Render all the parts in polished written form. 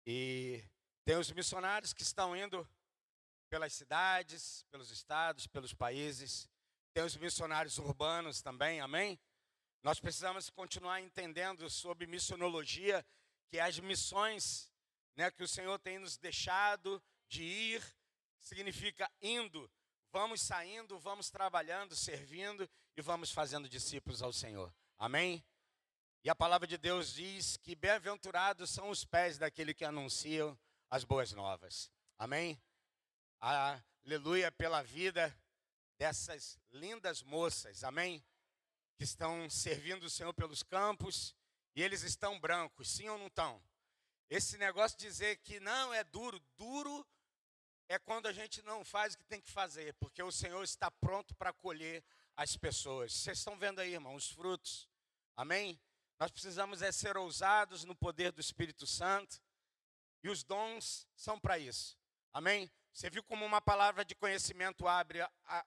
E tem os missionários que estão indo pelas cidades, pelos estados, pelos países. Tem os missionários urbanos também, amém? Nós precisamos continuar entendendo sobre missionologia, que é as missões, né, que o Senhor tem nos deixado de ir, significa indo. Vamos saindo, vamos trabalhando, servindo e vamos fazendo discípulos ao Senhor. Amém? E a palavra de Deus diz que bem-aventurados são os pés daquele que anunciam as boas novas. Amém? Aleluia pela vida dessas lindas moças, amém? Que estão servindo o Senhor pelos campos e eles estão brancos, sim ou não estão? Esse negócio de dizer que não é duro, duro é quando a gente não faz o que tem que fazer, porque o Senhor está pronto para colher as pessoas. Vocês estão vendo aí, irmão, os frutos, amém? Nós precisamos ser ousados no poder do Espírito Santo e os dons são para isso, amém? Você viu como uma palavra de conhecimento abre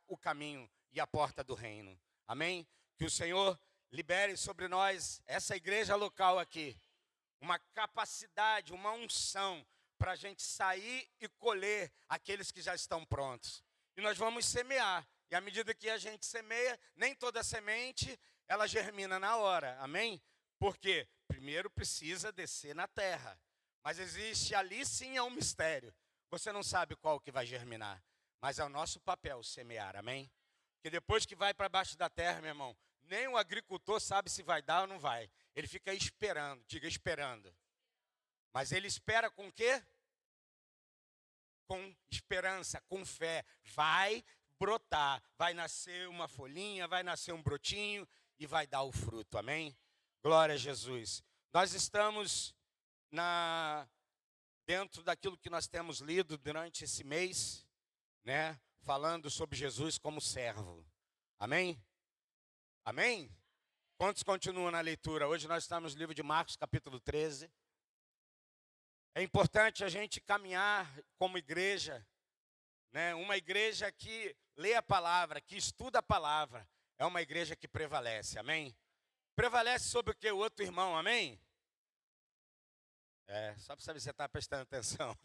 o caminho e a porta do reino, amém? Que o Senhor libere sobre nós, essa igreja local aqui, uma capacidade, uma unção para a gente sair e colher aqueles que já estão prontos. E nós vamos semear. E à medida que a gente semeia, nem toda semente, ela germina na hora, amém? Porque primeiro precisa descer na terra. Mas existe ali sim um mistério. Você não sabe qual que vai germinar. Mas é o nosso papel semear, amém? Porque depois que vai para baixo da terra, meu irmão, nem o agricultor sabe se vai dar ou não vai. Ele fica esperando, diga esperando. Mas ele espera com o quê? Com esperança, com fé. Vai brotar, vai nascer uma folhinha, vai nascer um brotinho e vai dar o fruto, amém? Glória a Jesus. Nós estamos dentro daquilo que nós temos lido durante esse mês, né? Falando sobre Jesus como servo. Amém? Amém? Quantos continuam na leitura? Hoje nós estamos no livro de Marcos, capítulo 13. É importante a gente caminhar como igreja, né? Uma igreja que lê a palavra, que estuda a palavra. É uma igreja que prevalece, amém? Prevalece sobre o que? O outro irmão, amém? Só para saber se você está prestando atenção.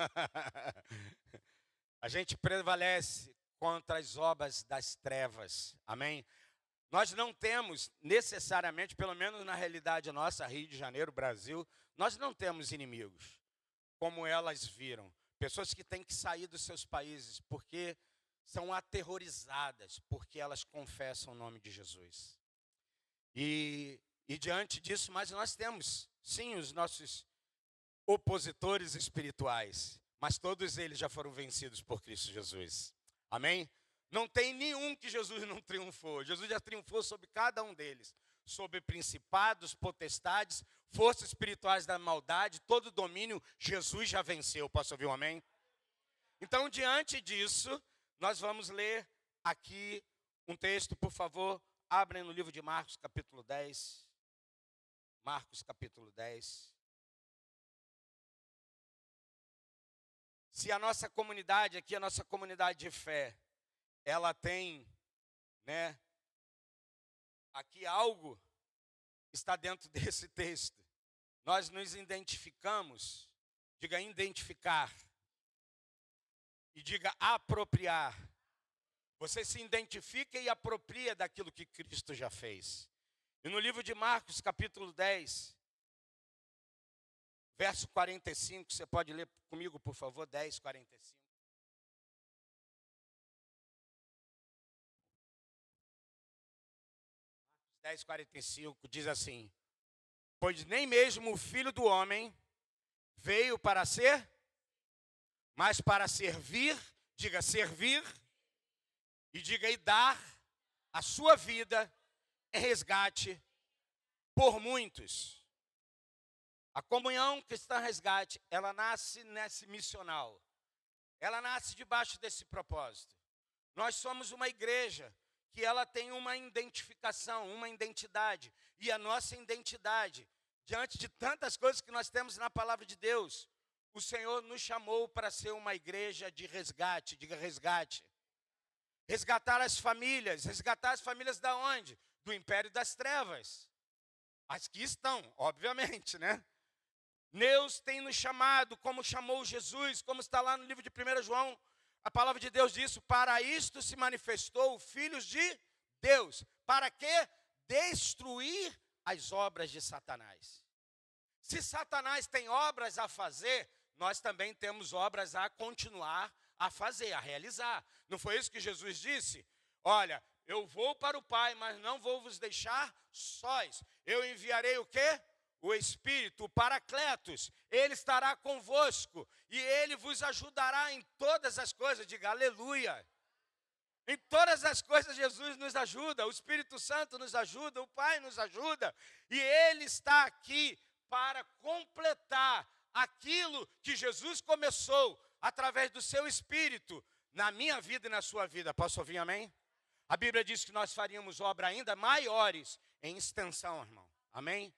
A gente prevalece contra as obras das trevas, amém? Nós não temos necessariamente, pelo menos na realidade nossa, Rio de Janeiro, Brasil, nós não temos inimigos, como elas viram. Pessoas que têm que sair dos seus países porque são aterrorizadas, porque elas confessam o nome de Jesus. E diante disso, mas nós temos, sim, os nossos opositores espirituais, mas todos eles já foram vencidos por Cristo Jesus. Amém? Não tem nenhum que Jesus não triunfou. Jesus já triunfou sobre cada um deles. Sobre principados, potestades, forças espirituais da maldade, todo domínio, Jesus já venceu. Posso ouvir um amém? Então, diante disso, nós vamos ler aqui um texto, por favor. Abrem no livro de Marcos, capítulo 10. Marcos, capítulo 10. Se a nossa comunidade aqui, a nossa comunidade de fé, ela tem, né, aqui algo está dentro desse texto. Nós nos identificamos, diga identificar, e diga apropriar. Você se identifica e apropria daquilo que Cristo já fez. E no livro de Marcos, capítulo 10, verso 45, você pode ler comigo, por favor, 10, 45. 10:45 diz assim: pois nem mesmo o Filho do Homem veio para ser, mas para servir, diga servir, e diga e dar a sua vida em resgate por muitos. A comunhão cristã resgate, ela nasce nesse missional. Ela nasce debaixo desse propósito. Nós somos uma igreja que ela tem uma identificação, uma identidade. E a nossa identidade, diante de tantas coisas que nós temos na palavra de Deus, o Senhor nos chamou para ser uma igreja de resgate, diga resgate. Resgatar as famílias da onde? Do império das trevas. As que estão, obviamente, né? Deus tem nos chamado, como chamou Jesus, como está lá no livro de 1 João, a palavra de Deus diz: para isto se manifestou o Filho de Deus. Para quê? Destruir as obras de Satanás. Se Satanás tem obras a fazer, nós também temos obras a continuar a fazer, a realizar. Não foi isso que Jesus disse? Olha, eu vou para o Pai, mas não vou vos deixar sós. Eu enviarei o quê? O Espírito, o Paracletos. Ele estará convosco e ele vos ajudará em todas as coisas. Diga aleluia. Em todas as coisas Jesus nos ajuda, o Espírito Santo nos ajuda, o Pai nos ajuda. E ele está aqui para completar aquilo que Jesus começou através do seu Espírito na minha vida e na sua vida. Posso ouvir amém? A Bíblia diz que nós faríamos obras ainda maiores em extensão, irmão. Amém?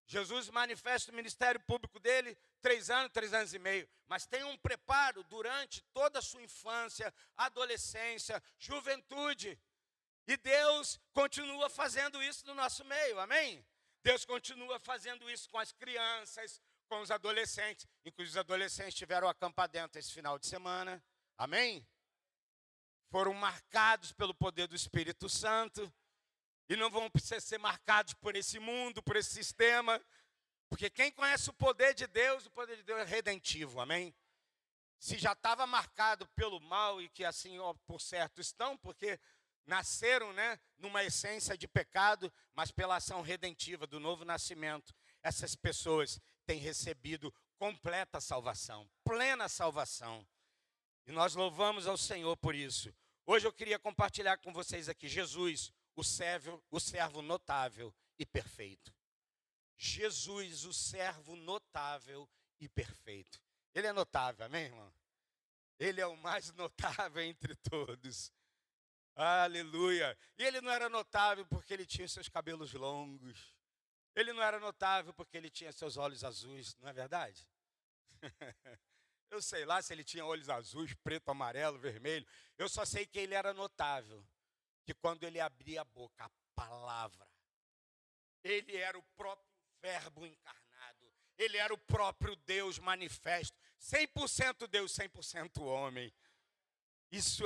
Jesus manifesta o ministério público dele 3 anos e meio. Mas tem um preparo durante toda a sua infância, adolescência, juventude. E Deus continua fazendo isso no nosso meio, amém? Deus continua fazendo isso com as crianças, com os adolescentes. Inclusive os adolescentes tiveram acampadento esse final de semana, amém? Foram marcados pelo poder do Espírito Santo. E não vão precisar ser marcados por esse mundo, por esse sistema. Porque quem conhece o poder de Deus é redentivo, amém? Se já estava marcado pelo mal e que assim, ó, por certo, estão, porque nasceram, né, numa essência de pecado, mas pela ação redentiva do novo nascimento, essas pessoas têm recebido completa salvação, plena salvação. E nós louvamos ao Senhor por isso. Hoje eu queria compartilhar com vocês aqui Jesus, o servo notável e perfeito. Jesus, o servo notável e perfeito. Ele é notável, amém, irmão? Ele é o mais notável entre todos. Aleluia. E ele não era notável porque ele tinha seus cabelos longos. Ele não era notável porque ele tinha seus olhos azuis, não é verdade? Eu sei lá se ele tinha olhos azuis, preto, amarelo, vermelho. Eu só sei que ele era notável. Que quando ele abria a boca, a palavra, ele era o próprio verbo encarnado, ele era o próprio Deus manifesto, 100% Deus, 100% homem. Isso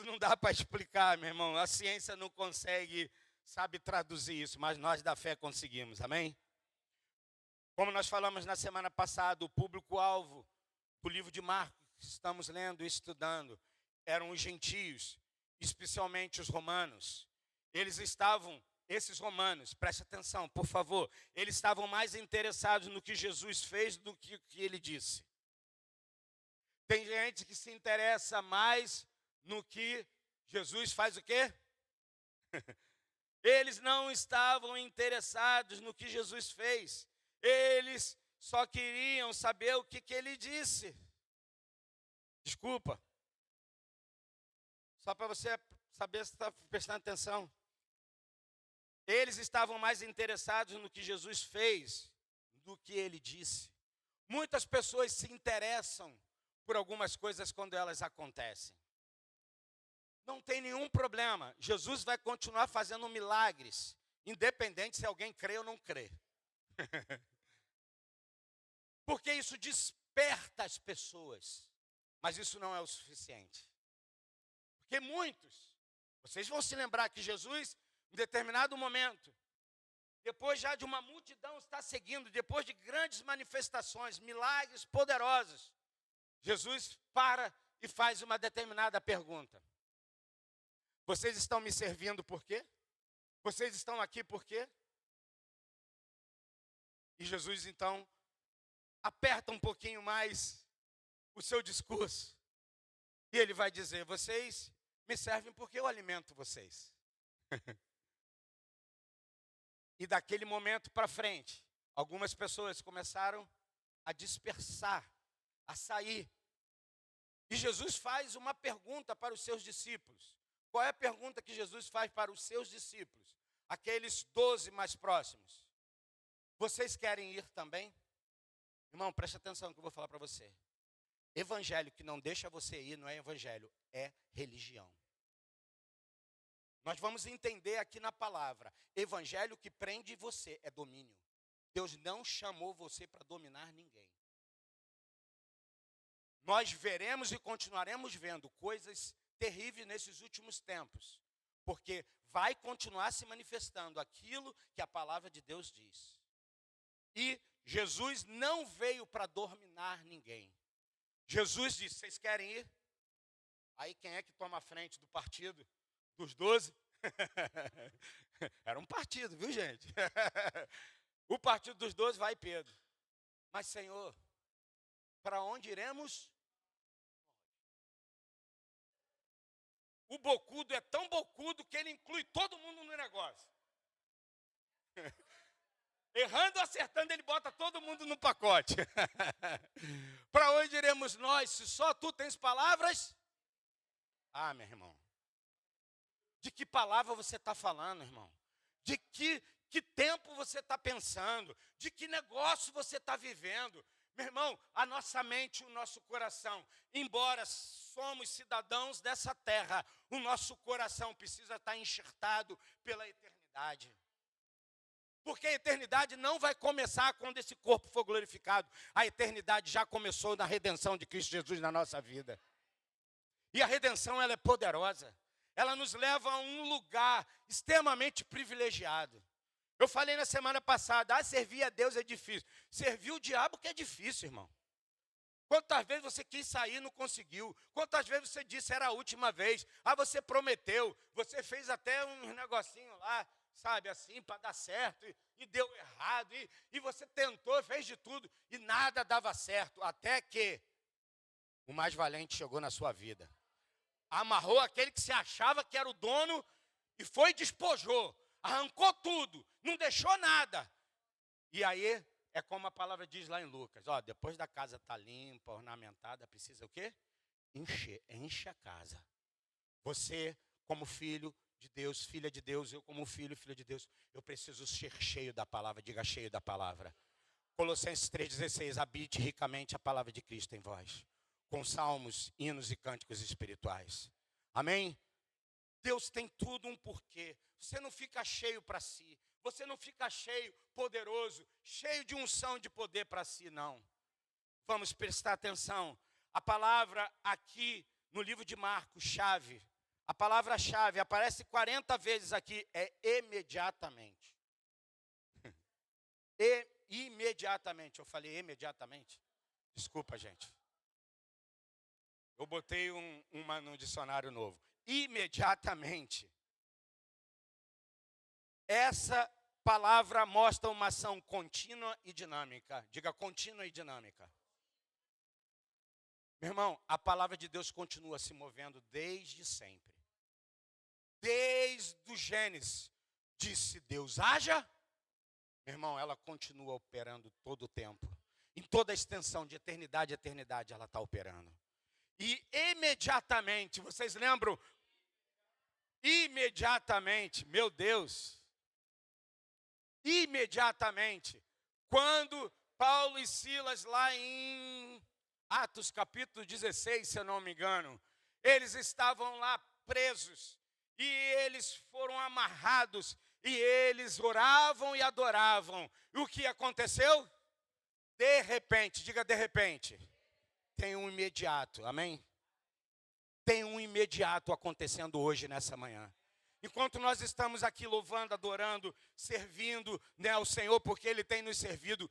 não dá para explicar, meu irmão, a ciência não consegue, sabe, traduzir isso, mas nós da fé conseguimos, amém? Como nós falamos na semana passada, o público-alvo do livro de Marcos, que estamos lendo e estudando, eram os gentios, especialmente os romanos. Esses romanos, preste atenção, por favor, eles estavam mais interessados no que Jesus fez do que o que ele disse. Tem gente que se interessa mais no que Jesus faz o quê? Eles não estavam interessados no que Jesus fez. Eles só queriam saber o que ele disse. Desculpa. Só para você saber se está prestando atenção. Eles estavam mais interessados no que Jesus fez do que ele disse. Muitas pessoas se interessam por algumas coisas quando elas acontecem. Não tem nenhum problema. Jesus vai continuar fazendo milagres, independente se alguém crê ou não crê. Porque isso desperta as pessoas. Mas isso não é o suficiente. Porque vocês vão se lembrar que Jesus, em determinado momento, depois já de uma multidão está seguindo, depois de grandes manifestações, milagres poderosos, Jesus para e faz uma determinada pergunta. Vocês estão me servindo por quê? Vocês estão aqui por quê? E Jesus então aperta um pouquinho mais o seu discurso. E ele vai dizer: vocês me servem porque eu alimento vocês. E daquele momento para frente, algumas pessoas começaram a dispersar, a sair. E Jesus faz uma pergunta para os seus discípulos. Qual é a pergunta que Jesus faz para os seus discípulos? Aqueles 12 mais próximos. Vocês querem ir também? Irmão, preste atenção no que eu vou falar para você. Evangelho que não deixa você ir não é evangelho, é religião. Nós vamos entender aqui na palavra. Evangelho que prende você é domínio. Deus não chamou você para dominar ninguém. Nós veremos e continuaremos vendo coisas terríveis nesses últimos tempos, porque vai continuar se manifestando aquilo que a palavra de Deus diz. E Jesus não veio para dominar ninguém. Jesus disse: vocês querem ir? Aí quem é que toma a frente do partido dos 12? Era um partido, viu, gente? O partido dos 12 vai Pedro. Mas, Senhor, para onde iremos? O bocudo é tão bocudo que ele inclui todo mundo no negócio. Errando ou acertando, ele bota todo mundo no pacote. Para onde iremos nós, se só tu tens palavras? Ah, meu irmão. De que palavra você está falando, irmão? De que tempo você está pensando? De que negócio você está vivendo? Meu irmão, a nossa mente, o nosso coração, embora somos cidadãos dessa terra, o nosso coração precisa estar enxertado pela eternidade. Porque a eternidade não vai começar quando esse corpo for glorificado. A eternidade já começou na redenção de Cristo Jesus na nossa vida. E a redenção, ela é poderosa. Ela nos leva a um lugar extremamente privilegiado. Eu falei na semana passada, servir a Deus é difícil. Servir o diabo que é difícil, irmão. Quantas vezes você quis sair e não conseguiu? Quantas vezes você disse era a última vez? Você prometeu, você fez até um negocinho lá, sabe, assim, para dar certo, e deu errado, e você tentou, fez de tudo, e nada dava certo, até que o mais valente chegou na sua vida. Amarrou aquele que se achava que era o dono, e foi e despojou, arrancou tudo, não deixou nada. E aí, é como a palavra diz lá em Lucas, depois da casa estar limpa, ornamentada, precisa o quê? Enche a casa. Você, como filho de Deus, filha de Deus, eu como filho e filha de Deus, eu preciso ser cheio da palavra, diga cheio da palavra. Colossenses 3,16, habite ricamente a palavra de Cristo em vós, com salmos, hinos e cânticos espirituais. Amém? Deus tem tudo um porquê. Você não fica cheio para si. Você não fica cheio, poderoso, cheio de unção de poder para si, não. Vamos prestar atenção. A palavra aqui no livro de Marcos, chave. A palavra-chave aparece 40 vezes aqui, é imediatamente. Imediatamente. Eu falei imediatamente? Desculpa, gente. Eu botei uma no dicionário novo. Imediatamente. Essa palavra mostra uma ação contínua e dinâmica. Diga contínua e dinâmica. Meu irmão, a palavra de Deus continua se movendo desde sempre. Desde o Gênesis, disse Deus, haja. Meu irmão, ela continua operando todo o tempo. Em toda a extensão de eternidade a eternidade, ela está operando. E imediatamente, vocês lembram? Imediatamente, meu Deus. Imediatamente, quando Paulo e Silas lá em Atos capítulo 16, se eu não me engano, eles estavam lá presos e eles foram amarrados e eles oravam e adoravam. E o que aconteceu? De repente, diga de repente, tem um imediato, amém? Tem um imediato acontecendo hoje nessa manhã. Enquanto nós estamos aqui louvando, adorando, servindo, ao Senhor, porque Ele tem nos servido,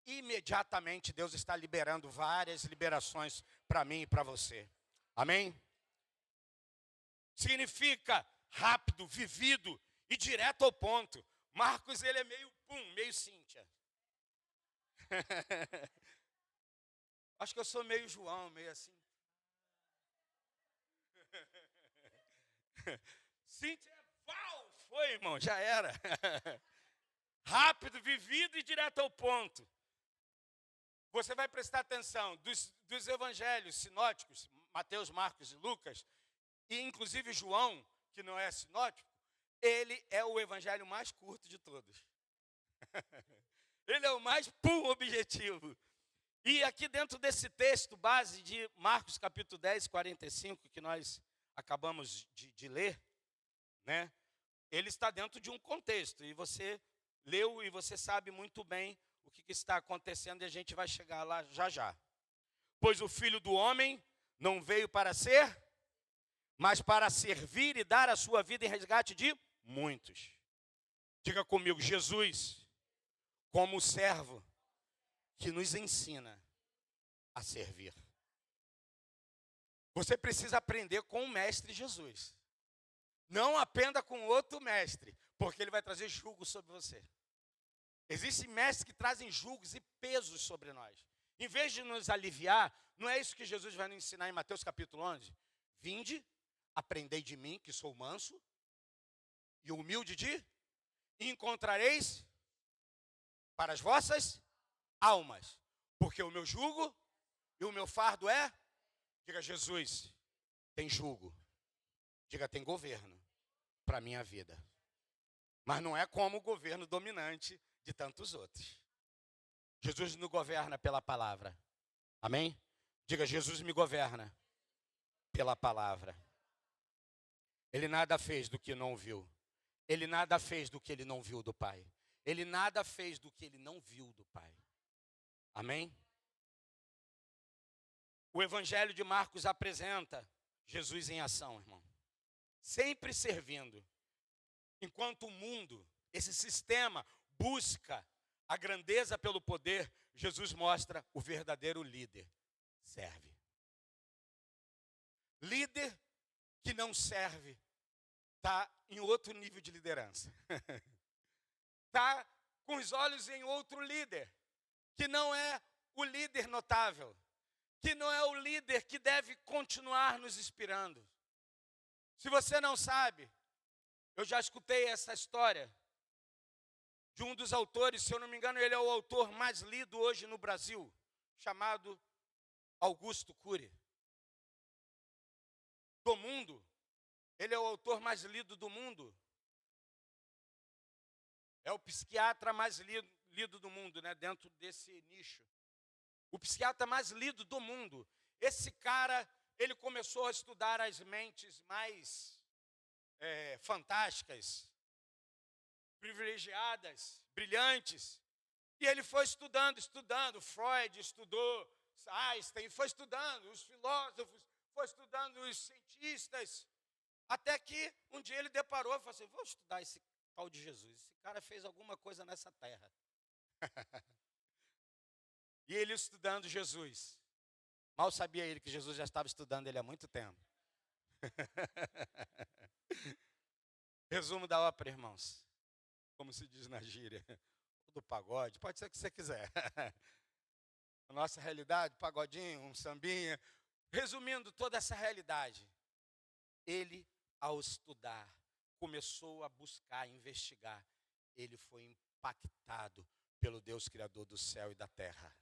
imediatamente Deus está liberando várias liberações para mim e para você. Amém? Significa rápido, vivido e direto ao ponto. Marcos, ele é meio meio Cíntia. Acho que eu sou meio João, meio assim. Cíntia, foi, irmão, já era. Rápido, vivido e direto ao ponto. Você vai prestar atenção, dos evangelhos sinóticos, Mateus, Marcos e Lucas, e inclusive João, que não é sinótico, ele é o evangelho mais curto de todos. Ele é o mais objetivo. E aqui dentro desse texto, base de Marcos capítulo 10, 45, que nós acabamos de ler, né? Ele está dentro de um contexto, e você leu e você sabe muito bem o que está acontecendo e a gente vai chegar lá já já. Pois o Filho do Homem não veio para ser, mas para servir e dar a sua vida em resgate de muitos. Diga comigo, Jesus, como servo que nos ensina a servir. Você precisa aprender com o mestre Jesus. Não aprenda com outro mestre, porque ele vai trazer jugo sobre você. Existem mestres que trazem julgos e pesos sobre nós. Em vez de nos aliviar, não é isso que Jesus vai nos ensinar em Mateus capítulo 11? Vinde, aprendei de mim, que sou manso e humilde e encontrareis para as vossas almas. Porque o meu jugo e o meu fardo é, diga Jesus, tem jugo. Diga, tem governo para a minha vida. Mas não é como o governo dominante de tantos outros. Jesus nos governa pela palavra. Amém? Diga, Jesus me governa pela palavra. Ele nada fez do que não viu. Ele nada fez do que ele não viu do Pai. Ele nada fez do que ele não viu do Pai. Amém? O Evangelho de Marcos apresenta Jesus em ação, irmão. Sempre servindo. Enquanto o mundo, esse sistema, busca a grandeza pelo poder, Jesus mostra o verdadeiro líder. Serve. Líder que não serve está em outro nível de liderança. Está com os olhos em outro líder, que não é o líder notável, que não é o líder que deve continuar nos inspirando. Se você não sabe, eu já escutei essa história de um dos autores, se eu não me engano, ele é o autor mais lido hoje no Brasil, chamado Augusto Cury. Do mundo, ele é o autor mais lido do mundo. É o psiquiatra mais lido do mundo, né, dentro desse nicho. O psiquiatra mais lido do mundo. Esse cara, ele começou a estudar as mentes mais fantásticas, privilegiadas, brilhantes. E ele foi estudando. Freud estudou, Einstein foi estudando, os filósofos, foi estudando os cientistas. Até que um dia ele deparou e falou assim, vou estudar esse tal de Jesus. Esse cara fez alguma coisa nessa terra. E ele estudando Jesus. Mal sabia ele que Jesus já estava estudando ele há muito tempo. Resumo da ópera, irmãos. Como se diz na gíria. Do pagode, pode ser o que você quiser. A nossa realidade, pagodinho, um sambinha. Resumindo toda essa realidade. Ele, ao estudar, começou a buscar, investigar. Ele foi impactado pelo Deus Criador do céu e da terra.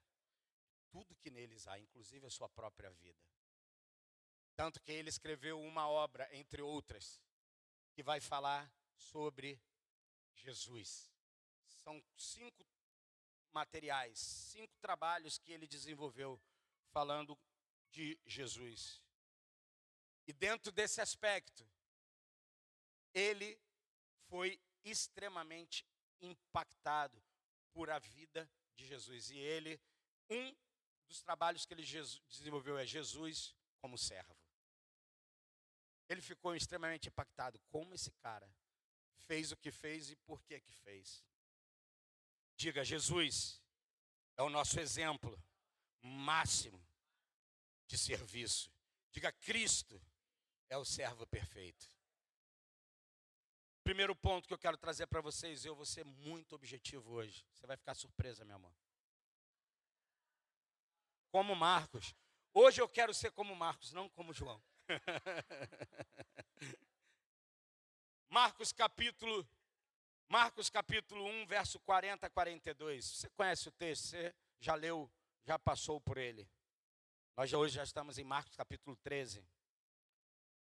Tudo que neles há, inclusive a sua própria vida. Tanto que ele escreveu uma obra, entre outras, que vai falar sobre Jesus. São 5 materiais, 5 trabalhos que ele desenvolveu falando de Jesus. E dentro desse aspecto, ele foi extremamente impactado por a vida de Jesus. E ele, um dos trabalhos que ele desenvolveu é Jesus como servo. Ele ficou extremamente impactado. Como esse cara fez o que fez e por que fez. Diga, Jesus é o nosso exemplo máximo de serviço. Diga, Cristo é o servo perfeito. Primeiro ponto que eu quero trazer para vocês, eu vou ser muito objetivo hoje. Você vai ficar surpresa, meu amor. Como Marcos. Hoje eu quero ser como Marcos, não como João. Marcos capítulo 1, verso 40 a 42. Você conhece o texto, você já leu, já passou por ele. Nós hoje já estamos em Marcos capítulo 13.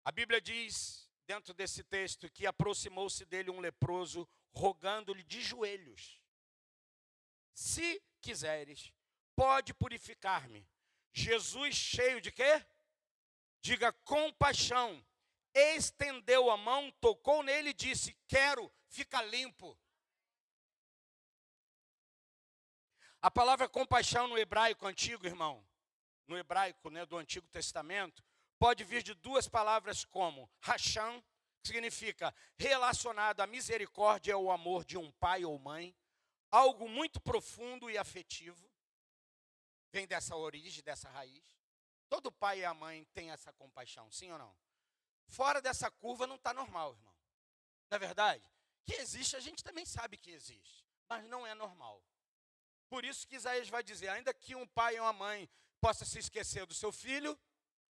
A Bíblia diz, dentro desse texto, que aproximou-se dele um leproso, rogando-lhe de joelhos. Se quiseres, pode purificar-me. Jesus, cheio de quê? Diga, compaixão. Estendeu a mão, tocou nele e disse, quero, fica limpo. A palavra compaixão no hebraico antigo, irmão, no hebraico, né, do Antigo Testamento, pode vir de duas palavras como racham, que significa relacionado à misericórdia ou amor de um pai ou mãe, algo muito profundo e afetivo, vem dessa origem, dessa raiz. Todo pai e a mãe tem essa compaixão, sim ou não? Fora dessa curva não está normal, irmão. Não é verdade? Que existe, a gente também sabe que existe, mas não é normal. Por isso que Isaías vai dizer, ainda que um pai e uma mãe possa se esquecer do seu filho,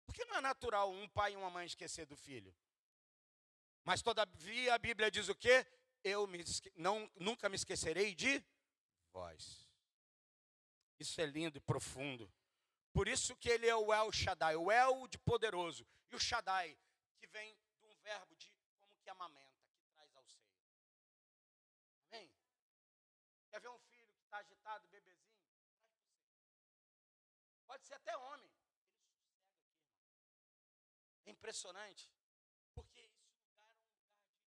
porque não é natural um pai e uma mãe esquecer do filho. Mas todavia a Bíblia diz o quê? Nunca me esquecerei de vós. Isso é lindo e profundo. Por isso que ele é o El Shaddai, o El de poderoso. E o Shaddai, que vem de um verbo de como que amamenta, que traz ao seio. Amém? Quer ver um filho que está agitado, bebezinho? Pode ser até homem. Ele sossega aqui, irmão. É impressionante. Porque esse lugar é um lugar de aconchego.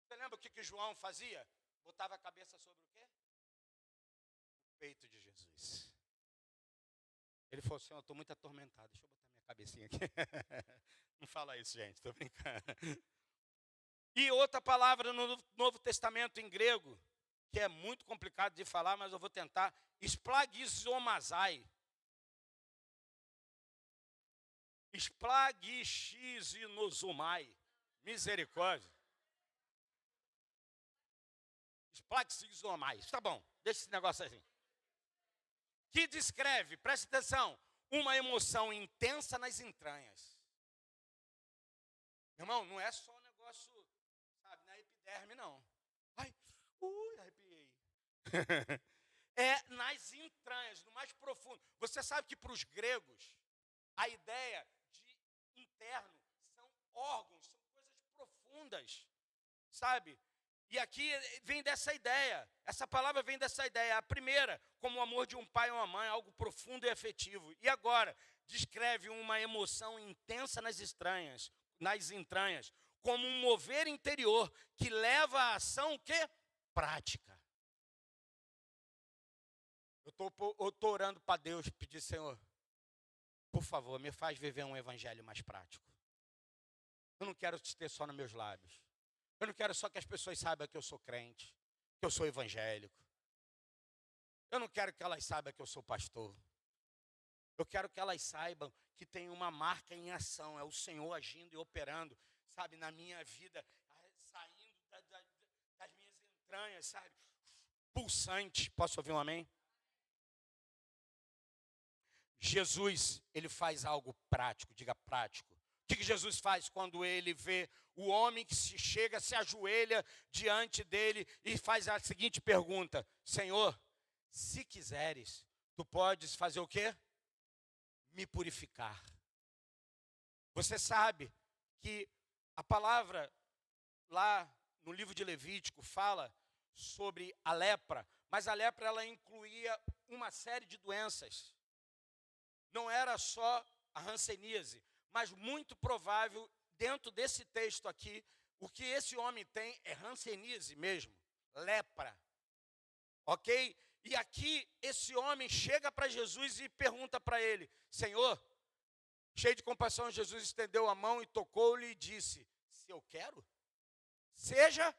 Você lembra o que João fazia? Botava a cabeça sobre o quê? O peito de Jesus. Ele falou assim, eu estou muito atormentado, deixa eu botar minha cabecinha aqui. Não fala isso, gente, estou brincando. E outra palavra no Novo Testamento em grego, que é muito complicado de falar, mas eu vou tentar, esplagizomazai. Esplagixizinozumai. Misericórdia. Esplagizomai. Tá bom, deixa esse negócio assim. Que descreve, preste atenção, uma emoção intensa nas entranhas. Irmão, não é só um negócio, sabe, na epiderme, não. Ai, arrepiei. É nas entranhas, no mais profundo. Você sabe que para os gregos, a ideia de interno são órgãos, são coisas profundas, sabe? E aqui vem dessa ideia, essa palavra vem dessa ideia. A primeira, como o amor de um pai ou uma mãe, algo profundo e afetivo. E agora, descreve uma emoção intensa nas entranhas, como um mover interior que leva à ação o quê? Prática. Eu estou orando para Deus, pedir, Senhor, por favor, me faz viver um evangelho mais prático. Eu não quero te ter só nos meus lábios. Eu não quero só que as pessoas saibam que eu sou crente, que eu sou evangélico. Eu não quero que elas saibam que eu sou pastor. Eu quero que elas saibam que tem uma marca em ação, é o Senhor agindo e operando, sabe, na minha vida, saindo das minhas entranhas, sabe, pulsante. Posso ouvir um amém? Jesus, ele faz algo prático, diga prático. O que Jesus faz quando ele vê o homem que se ajoelha diante dele e faz a seguinte pergunta: Senhor, se quiseres, tu podes fazer o quê? Me purificar. Você sabe que a palavra lá no livro de Levítico fala sobre a lepra, mas a lepra ela incluía uma série de doenças. Não era só a hanseníase, mas muito provável, dentro desse texto aqui, o que esse homem tem é hanseníase mesmo, lepra, ok? E aqui, esse homem chega para Jesus e pergunta para ele, Senhor, cheio de compaixão, Jesus estendeu a mão e tocou-lhe e disse, se eu quero, seja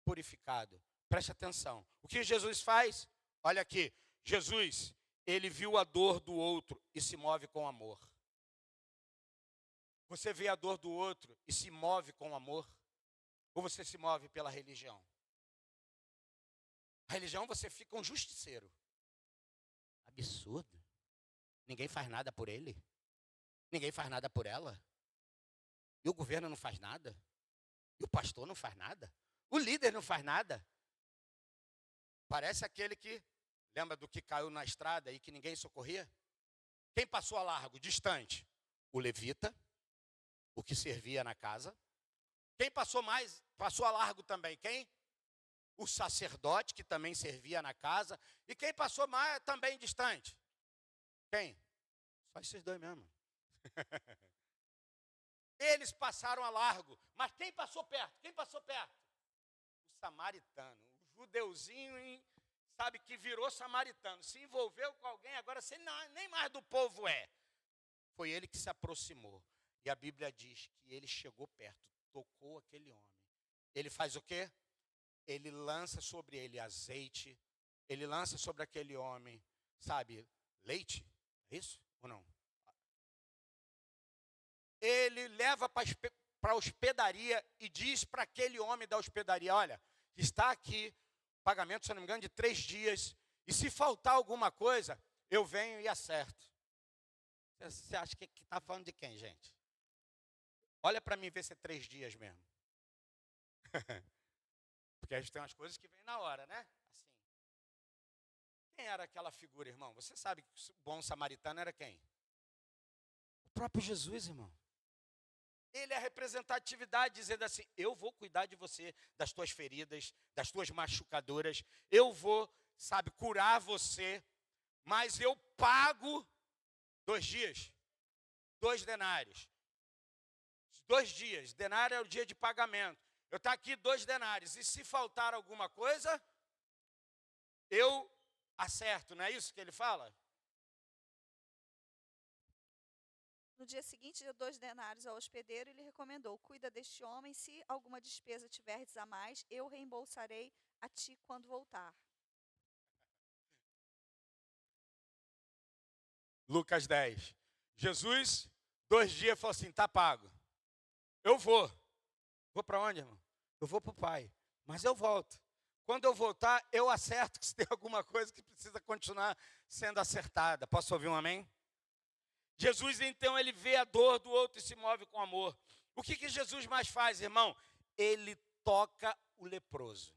purificado. Preste atenção, o que Jesus faz? Olha aqui, Jesus, ele viu a dor do outro e se move com amor. Você vê a dor do outro e se move com amor? Ou você se move pela religião? A religião você fica um justiceiro. Absurdo. Ninguém faz nada por ele. Ninguém faz nada por ela. E o governo não faz nada. E o pastor não faz nada. O líder não faz nada. Parece aquele que, lembra do que caiu na estrada e que ninguém socorria? Quem passou a largo, distante? O levita, o que servia na casa. Quem passou a largo também, quem? O sacerdote, que também servia na casa. E quem passou mais também distante? Quem? Só esses dois mesmo. Eles passaram a largo. Mas quem passou perto? Quem passou perto? O samaritano. O judeuzinho, sabe, que virou samaritano, se envolveu com alguém, agora você nem mais do povo é. Foi ele que se aproximou. E a Bíblia diz que ele chegou perto, tocou aquele homem. Ele faz o quê? Ele lança sobre ele azeite, ele lança sobre aquele homem, sabe, leite, é isso ou não? Ele leva para a hospedaria e diz para aquele homem da hospedaria, olha, está aqui, pagamento, se não me engano, de 3 dias, e se faltar alguma coisa, eu venho e acerto. Você acha que está falando de quem, gente? Olha para mim ver se é 3 dias mesmo. Porque a gente tem umas coisas que vêm na hora, né? Assim. Quem era aquela figura, irmão? Você sabe que o bom samaritano era quem? O próprio Jesus, irmão. Ele é a representatividade, dizendo assim, eu vou cuidar de você, das tuas feridas, das tuas machucaduras, eu vou, sabe, curar você, mas eu pago 2 dias, 2 denários. 2 dias, denário é o dia de pagamento. Eu estou aqui 2 denários, e se faltar alguma coisa, eu acerto, não é isso que ele fala? No dia seguinte, deu 2 denários ao hospedeiro e lhe recomendou: cuida deste homem, se alguma despesa tiveres a mais, eu reembolsarei a ti quando voltar. Lucas 10. Jesus, 2 dias, falou assim, está pago. Eu vou. Vou para onde, irmão? Eu vou para o Pai, mas eu volto. Quando eu voltar, eu acerto que se tem alguma coisa que precisa continuar sendo acertada. Posso ouvir um amém? Jesus, então, ele vê a dor do outro e se move com amor. O que Jesus mais faz, irmão? Ele toca o leproso.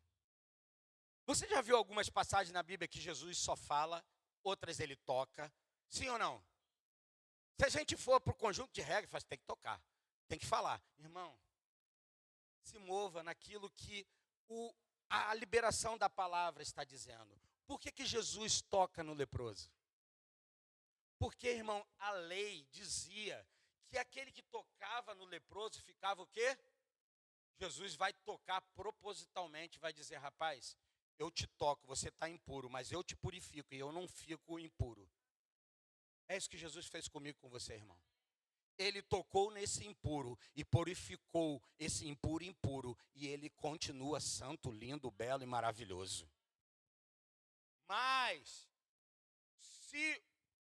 Você já viu algumas passagens na Bíblia que Jesus só fala, outras ele toca? Sim ou não? Se a gente for para o conjunto de regras, faz, tem que tocar, tem que falar. Irmão, se mova naquilo que a liberação da palavra está dizendo. Por que Jesus toca no leproso? Porque, irmão, a lei dizia que aquele que tocava no leproso ficava o quê? Jesus vai tocar propositalmente, vai dizer, rapaz, eu te toco, você está impuro, mas eu te purifico e eu não fico impuro. É isso que Jesus fez comigo, com você, irmão. Ele tocou nesse impuro e purificou esse impuro, e ele continua santo, lindo, belo e maravilhoso. Mas, se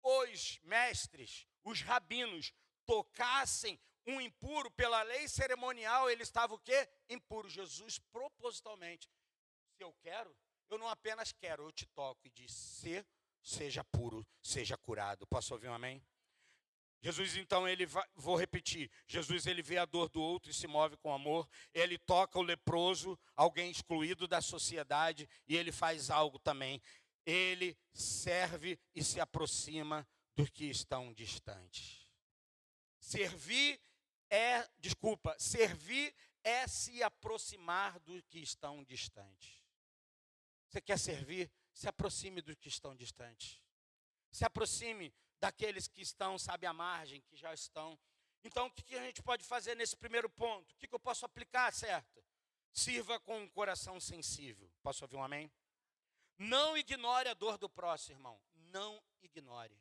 os mestres, os rabinos, tocassem um impuro pela lei cerimonial, ele estava o quê? Impuro. Jesus, propositalmente, se eu quero, eu não apenas quero, eu te toco e diz, seja puro, seja curado. Posso ouvir um amém? Jesus, então, vou repetir, Jesus, ele vê a dor do outro e se move com amor, ele toca o leproso, alguém excluído da sociedade, e ele faz algo também, ele serve e se aproxima dos que estão distantes. Servir é se aproximar dos que estão distantes. Você quer servir? Se aproxime dos que estão distantes. Se aproxime daqueles que estão, sabe, à margem, que já estão. Então, o que a gente pode fazer nesse primeiro ponto? O que eu posso aplicar, certo? Sirva com um coração sensível. Posso ouvir um amém? Não ignore a dor do próximo, irmão. Não ignore.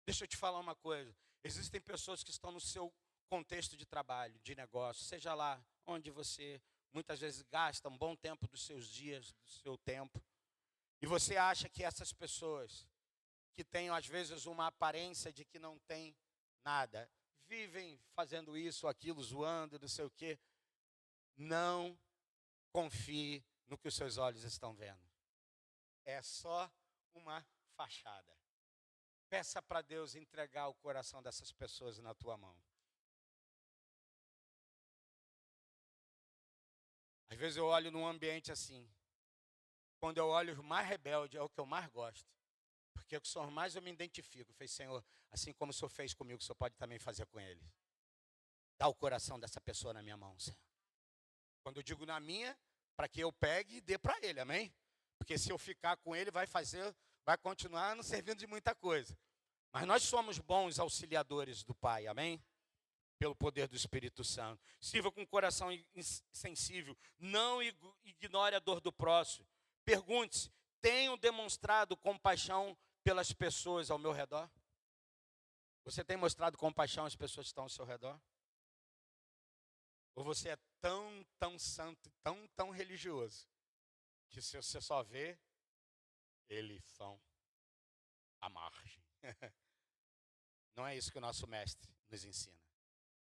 Deixa eu te falar uma coisa. Existem pessoas que estão no seu contexto de trabalho, de negócio, seja lá onde você muitas vezes gasta um bom tempo dos seus dias, do seu tempo. E você acha que essas pessoas que têm, às vezes, uma aparência de que não tem nada, vivem fazendo isso, aquilo, zoando, não sei o quê. Não confie no que os seus olhos estão vendo. É só uma fachada. Peça para Deus entregar o coração dessas pessoas na tua mão. Às vezes eu olho num ambiente assim. Quando eu olho os mais rebeldes, é o que eu mais gosto. Porque o que são mais eu me identifico. Falei, Senhor, assim como o Senhor fez comigo, o Senhor pode também fazer com eles. Dá o coração dessa pessoa na minha mão, Senhor. Quando eu digo na minha, para que eu pegue e dê para ele, amém? Porque se eu ficar com ele, vai continuar não servindo de muita coisa. Mas nós somos bons auxiliadores do Pai, amém? Pelo poder do Espírito Santo. Sirva com o coração sensível. Não ignore a dor do próximo. Pergunte-se, tenho demonstrado compaixão pelas pessoas ao meu redor? Você tem mostrado compaixão às pessoas que estão ao seu redor? Ou você é tão santo, tão religioso, que se você só vê, eles são à margem. Não é isso que o nosso mestre nos ensina.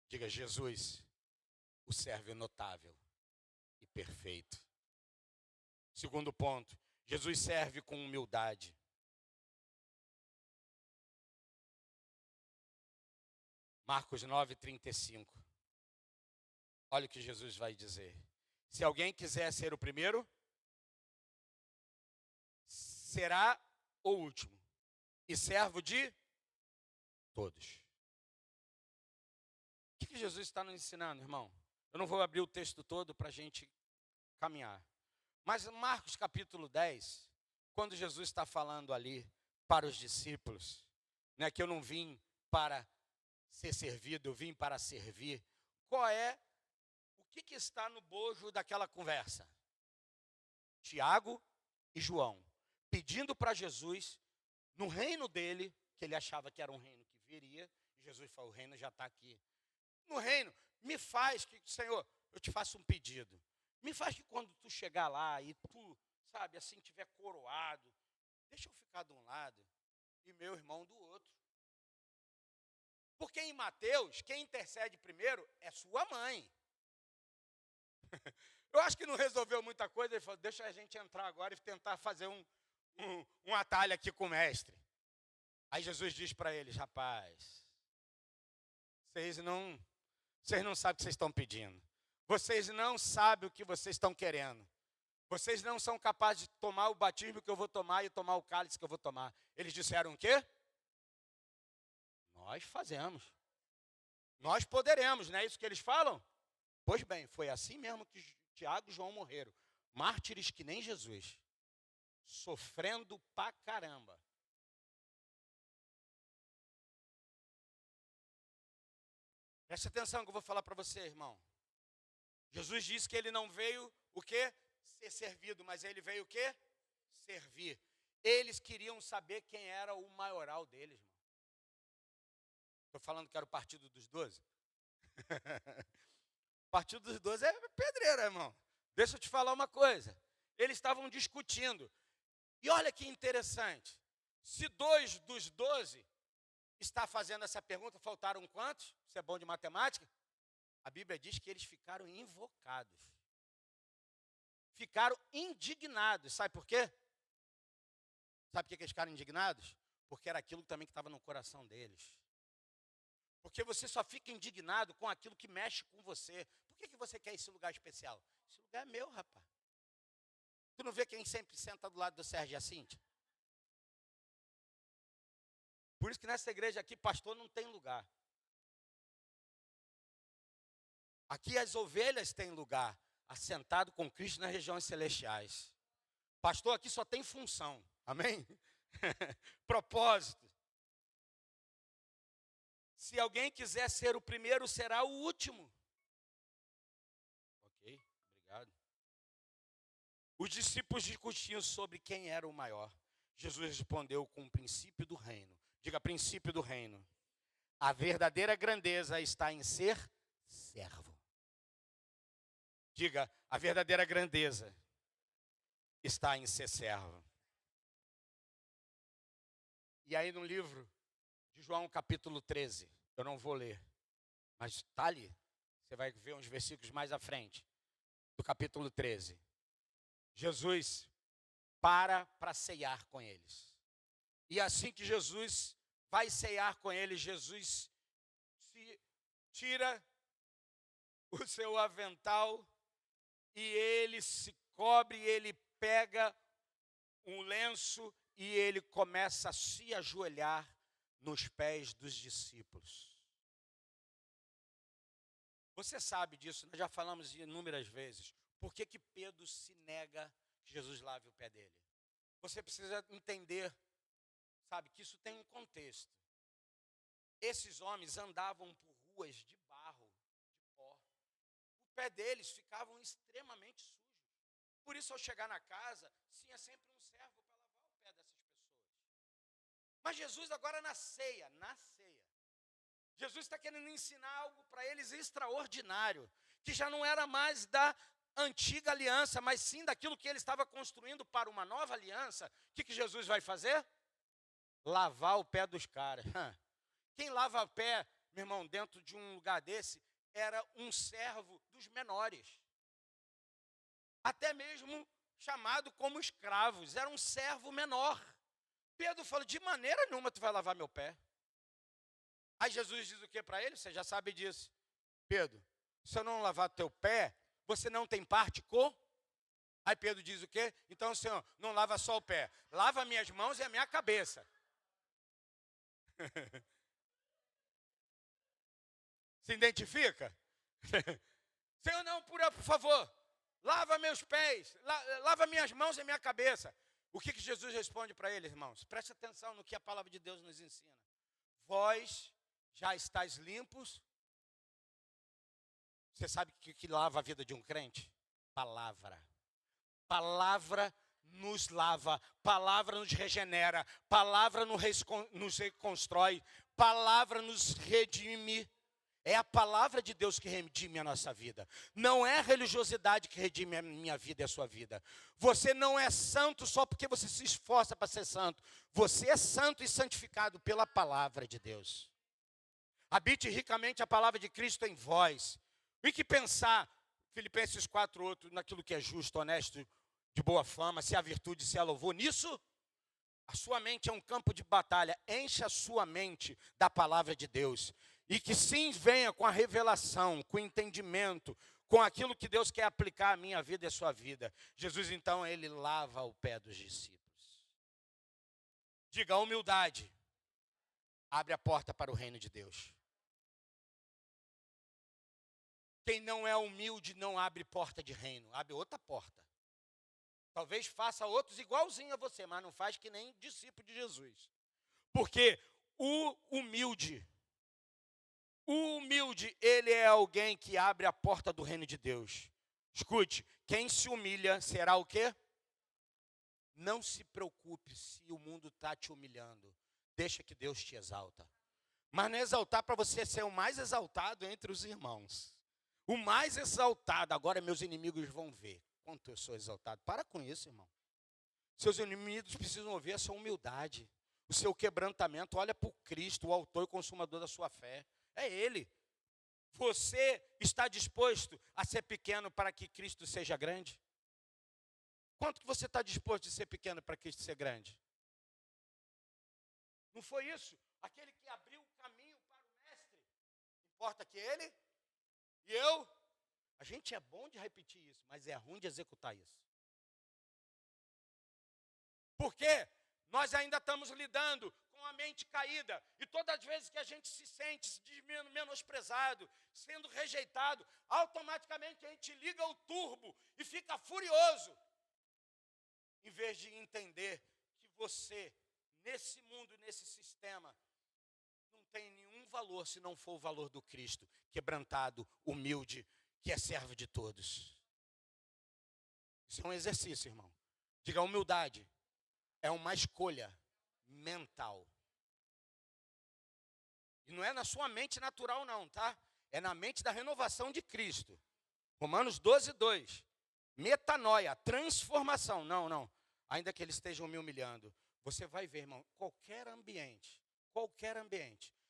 Diga: Jesus, o servo notável e perfeito. Segundo ponto, Jesus serve com humildade. Marcos 9:35. Olha o que Jesus vai dizer. Se alguém quiser ser o primeiro, será o último e servo de todos. O que Jesus está nos ensinando, irmão? Eu não vou abrir o texto todo para a gente caminhar. Mas Marcos capítulo 10, quando Jesus está falando ali para os discípulos, né, que eu não vim para ser servido, eu vim para servir. O que está no bojo daquela conversa? Tiago e João, pedindo para Jesus, no reino dele, que ele achava que era um reino que viria, Jesus falou: o reino já está aqui. No reino, me faz que, Senhor, eu te faço um pedido. Me faz que quando tu chegar lá e tu, sabe, assim, tiver coroado, deixa eu ficar de um lado e meu irmão do outro. Porque em Mateus, quem intercede primeiro é sua mãe. Eu acho que não resolveu muita coisa. Ele falou: deixa a gente entrar agora e tentar fazer um atalho aqui com o mestre. Aí Jesus diz para eles: rapaz, vocês não sabem o que vocês estão pedindo. Vocês não sabem o que vocês estão querendo. Vocês não são capazes de tomar o batismo que eu vou tomar e tomar o cálice que eu vou tomar. Eles disseram o quê? Nós fazemos. Nós poderemos, não é isso que eles falam? Pois bem, foi assim mesmo que Tiago e João morreram. Mártires que nem Jesus. Sofrendo pra caramba. Preste atenção que eu vou falar para você, irmão. Jesus disse que ele não veio o quê? Ser servido, mas ele veio o quê? Servir. Eles queriam saber quem era o maioral deles, irmão. Estou falando que era o partido dos 12? O partido dos 12 é pedreira, irmão. Deixa eu te falar uma coisa. Eles estavam discutindo. E olha que interessante. Se 2 dos 12 está fazendo essa pergunta, faltaram quantos? Você é bom de matemática? A Bíblia diz que eles ficaram invocados. Ficaram indignados. Sabe por quê? Sabe por que eles ficaram indignados? Porque era aquilo também que estava no coração deles. Porque você só fica indignado com aquilo que mexe com você. Por que você quer esse lugar especial? Esse lugar é meu, rapaz. Tu não vê quem sempre senta do lado do Sérgio e a Cíntia? Por isso que nessa igreja aqui, pastor não tem lugar. Aqui as ovelhas têm lugar, assentado com Cristo nas regiões celestiais. Pastor aqui só tem função, amém? Propósito. Se alguém quiser ser o primeiro, será o último. Ok, obrigado. Os discípulos discutiam sobre quem era o maior. Jesus respondeu com o princípio do reino. Diga: princípio do reino. A verdadeira grandeza está em ser servo. Diga: a verdadeira grandeza está em ser servo. E aí no livro de João capítulo 13, eu não vou ler, mas está ali. Você vai ver uns versículos mais à frente, do capítulo 13. Jesus para ceiar com eles. E assim que Jesus vai ceiar com eles, Jesus se tira o seu avental e ele se cobre, ele pega um lenço e ele começa a se ajoelhar nos pés dos discípulos. Você sabe disso, nós já falamos inúmeras vezes. Por que Pedro se nega que Jesus lave o pé dele? Você precisa entender, sabe, que isso tem um contexto. Esses homens andavam por ruas de barro, de pó. O pé deles ficavam extremamente sujos. Por isso, ao chegar na casa, tinha sempre um servo para lavar o pé dessas pessoas. Mas Jesus agora na ceia, Jesus está querendo ensinar algo para eles extraordinário, que já não era mais da antiga aliança, mas sim daquilo que ele estava construindo para uma nova aliança. O que Jesus vai fazer? Lavar o pé dos caras. Quem lava o pé, meu irmão, dentro de um lugar desse, era um servo dos menores. Até mesmo chamado como escravos, era um servo menor. Pedro falou, de maneira nenhuma tu vai lavar meu pé. Aí Jesus diz o que para ele? Você já sabe disso. Pedro, se eu não lavar teu pé, você não tem parte com? Aí Pedro diz o quê? Então, Senhor, não lava só o pé, lava minhas mãos e a minha cabeça. Se identifica? Senhor, não, por favor, lava meus pés, lava minhas mãos e minha cabeça. O que Jesus responde para eles, irmãos? Preste atenção no que a palavra de Deus nos ensina. Vós já estáis limpos. Você sabe que lava a vida de um crente? Palavra. Palavra nos lava, palavra nos regenera, palavra nos reconstrói, palavra nos redime. É a palavra de Deus que redime a nossa vida. Não é a religiosidade que redime a minha vida e a sua vida. Você não é santo só porque você se esforça para ser santo. Você é santo e santificado pela palavra de Deus. Habite ricamente a palavra de Cristo em vós. E que pensar, Filipenses 4:8, naquilo que é justo, honesto, de boa fama, se há virtude, se há louvor. Nisso, a sua mente é um campo de batalha. Encha a sua mente da palavra de Deus. E que sim venha com a revelação, com o entendimento, com aquilo que Deus quer aplicar à minha vida e à sua vida. Jesus, então, ele lava o pé dos discípulos. Diga, a humildade abre a porta para o reino de Deus. Quem não é humilde não abre porta de reino, abre outra porta. Talvez faça outros igualzinho a você, mas não faz que nem discípulo de Jesus. Porque o humilde, ele é alguém que abre a porta do reino de Deus. Escute, quem se humilha será o quê? Não se preocupe se o mundo está te humilhando. Deixa que Deus te exalta. Mas não é exaltar para você ser o mais exaltado entre os irmãos. O mais exaltado. Agora meus inimigos vão ver quanto eu sou exaltado. Para com isso, irmão. Seus inimigos precisam ouvir a sua humildade. O seu quebrantamento. Olha para o Cristo, o autor e consumador da sua fé. É Ele. Você está disposto a ser pequeno para que Cristo seja grande? Quanto que você está disposto de ser pequeno para Cristo ser grande? Não foi isso? Aquele que abriu o caminho para o mestre. Importa que ele e eu. A gente é bom de repetir isso, mas é ruim de executar isso. Porque nós ainda estamos lidando com a mente caída. E todas as vezes que a gente se sente menosprezado, sendo rejeitado, automaticamente a gente liga o turbo e fica furioso. Em vez de entender que você, nesse mundo, nesse sistema, não tem nenhum valor se não for o valor do Cristo, quebrantado, humilde, que é servo de todos. Isso é um exercício, irmão. Diga, humildade é uma escolha mental. E não é na sua mente natural não, tá? É na mente da renovação de Cristo. Romanos 12:2. Metanoia, transformação. Não. Ainda que eles estejam me humilhando. Você vai ver, irmão, qualquer ambiente,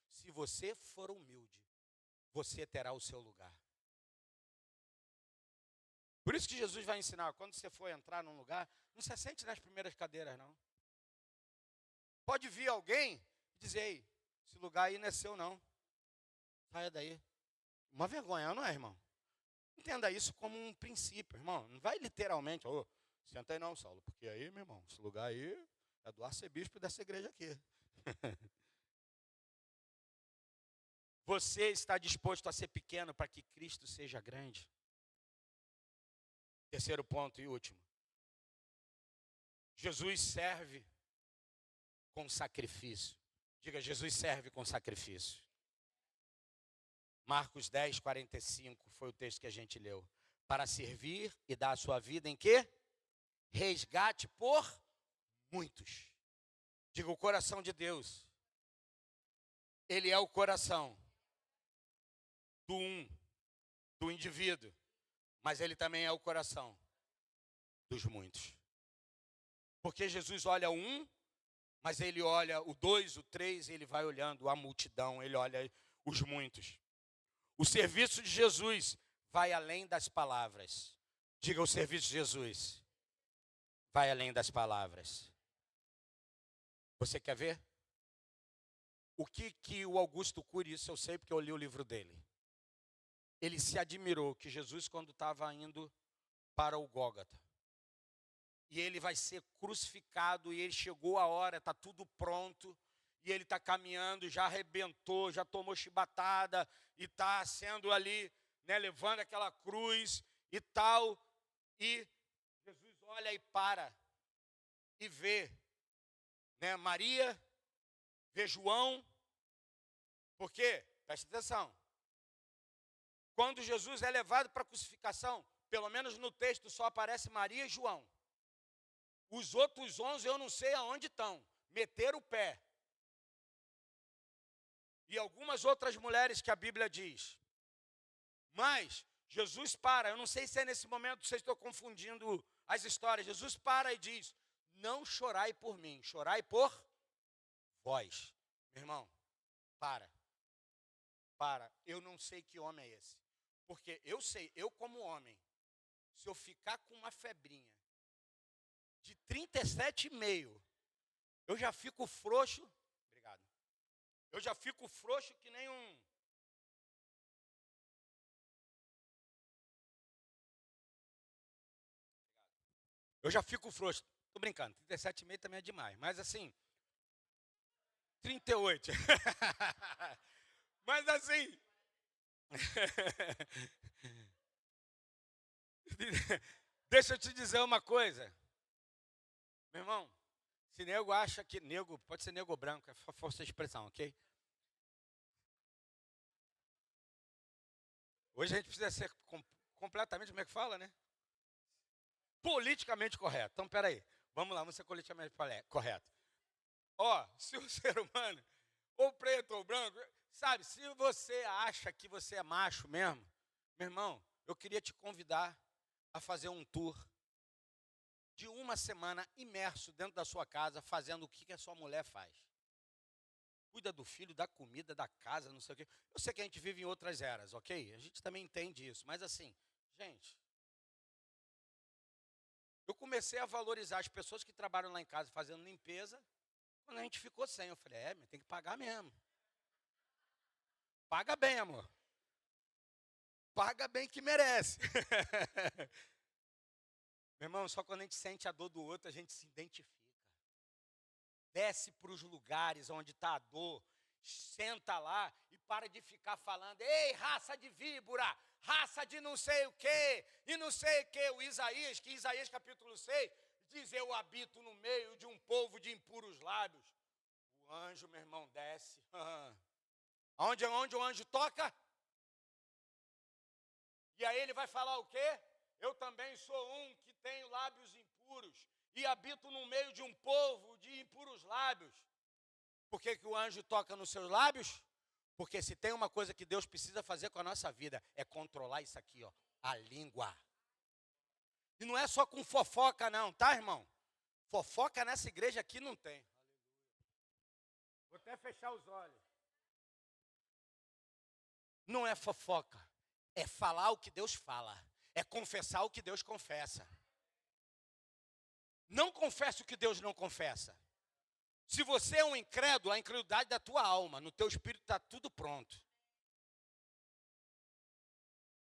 se você for humilde, você terá o seu lugar. Por isso que Jesus vai ensinar, quando você for entrar num lugar, não se sente nas primeiras cadeiras, não. Pode vir alguém e dizer, ei, esse lugar aí não é seu, não. Saia daí. Uma vergonha, não é, irmão? Entenda isso como um princípio, irmão. Não vai literalmente, senta aí não, Saulo, porque aí, meu irmão, esse lugar aí é do arcebispo dessa igreja aqui. Você está disposto a ser pequeno para que Cristo seja grande? Terceiro ponto e último. Jesus serve com sacrifício. Diga, Jesus serve com sacrifício. Marcos 10:45 foi o texto que a gente leu. Para servir e dar a sua vida em quê? resgate por muitos. Diga, o coração de Deus, ele é o coração do indivíduo, mas ele também é o coração dos muitos. Porque Jesus olha um, mas ele olha o 2, o 3, ele vai olhando a multidão, ele olha os muitos. O serviço de Jesus vai além das palavras. Diga, o serviço de Jesus vai além das palavras. Você quer ver? O que o Augusto Cury, isso eu sei porque eu li o livro dele. Ele se admirou que Jesus, quando estava indo para o Gólgota, e ele vai ser crucificado, e ele chegou a hora, está tudo pronto, e ele está caminhando, já arrebentou, já tomou chibatada, e está sendo ali, né, levando aquela cruz e tal, e Jesus olha e para, e vê, né, Maria, vê João, por quê? Presta atenção. Quando Jesus é levado para a crucificação, pelo menos no texto só aparece Maria e João. Os outros 11 eu não sei aonde estão, meteram o pé. E algumas outras mulheres que a Bíblia diz. Mas Jesus para, eu não sei se é nesse momento, vocês estão confundindo as histórias. Jesus para e diz, não chorai por mim, chorai por vós. Meu irmão, para. Eu não sei que homem é esse. Porque eu sei, eu como homem, se eu ficar com uma febrinha de 37,5, eu já fico frouxo. Obrigado. Eu já fico frouxo que nem um. Eu já fico frouxo. Tô brincando, 37,5 também é demais. Mas assim, 38. Mas assim. Deixa eu te dizer uma coisa. Meu irmão, se nego acha que. Nego, pode ser nego branco, é força de expressão, ok? Hoje a gente precisa ser completamente, como é que fala, né? Politicamente correto. Então, peraí. Vamos lá, vamos ser politicamente correto. Ó, se o ser humano, ou preto ou branco, sabe, se você acha que você é macho mesmo, meu irmão, eu queria te convidar a fazer um tour de uma semana imerso dentro da sua casa, fazendo o que a sua mulher faz. Cuida do filho, da comida, da casa, não sei o quê. Eu sei que a gente vive em outras eras, ok? A gente também entende isso. Mas assim, gente, eu comecei a valorizar as pessoas que trabalham lá em casa fazendo limpeza, quando a gente ficou sem. Eu falei, mas tem que pagar mesmo. Paga bem, amor. Paga bem que merece. Meu irmão, só quando a gente sente a dor do outro, a gente se identifica. Desce para os lugares onde está a dor, senta lá e para de ficar falando, ei, raça de víbora, raça de não sei o quê, e não sei o quê. O Isaías, que Isaías capítulo 6, diz, eu habito no meio de um povo de impuros lábios. O anjo, meu irmão, desce. Onde o anjo toca? E aí ele vai falar o quê? Eu também sou um que tenho lábios impuros e habito no meio de um povo de impuros lábios. Por que o anjo toca nos seus lábios? Porque se tem uma coisa que Deus precisa fazer com a nossa vida, é controlar isso aqui, ó, a língua. E não é só com fofoca não, tá, irmão? Fofoca nessa igreja aqui não tem. Vou até fechar os olhos. Não é fofoca, é falar o que Deus fala, é confessar o que Deus confessa. Não confesse o que Deus não confessa. Se você é um incrédulo, a incredulidade da tua alma, no teu espírito está tudo pronto.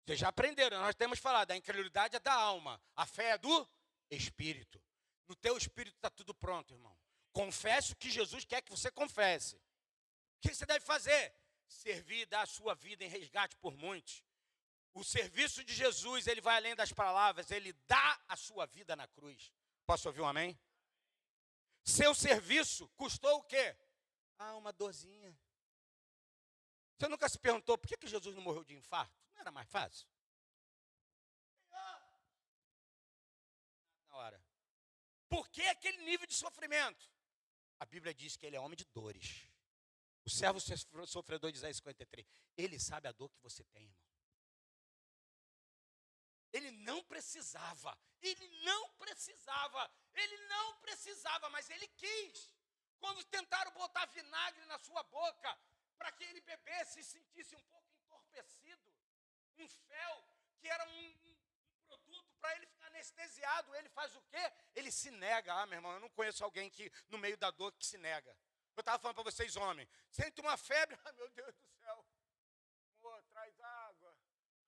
Vocês já aprenderam, nós temos falado, a incredulidade é da alma, a fé é do espírito. No teu espírito está tudo pronto, irmão. Confesse o que Jesus quer que você confesse. O que você deve fazer? Servir e dar a sua vida em resgate por muitos. O serviço de Jesus, ele vai além das palavras, ele dá a sua vida na cruz. Posso ouvir um amém? Seu serviço custou o quê? Uma dorzinha. Você nunca se perguntou por que Jesus não morreu de infarto? Não era mais fácil? Na hora. Por que aquele nível de sofrimento? A Bíblia diz que ele é homem de dores. O servo sofredor de Isaías 53. Ele sabe a dor que você tem, irmão. Ele não precisava, mas ele quis. Quando tentaram botar vinagre na sua boca, para que ele bebesse e sentisse um pouco entorpecido, um fel, que era um produto para ele ficar anestesiado, ele faz o quê? Ele se nega. Ah, meu irmão, eu não conheço alguém que no meio da dor que se nega. Eu estava falando para vocês, homem, sente uma febre, ah, meu Deus do céu, amor, traz água,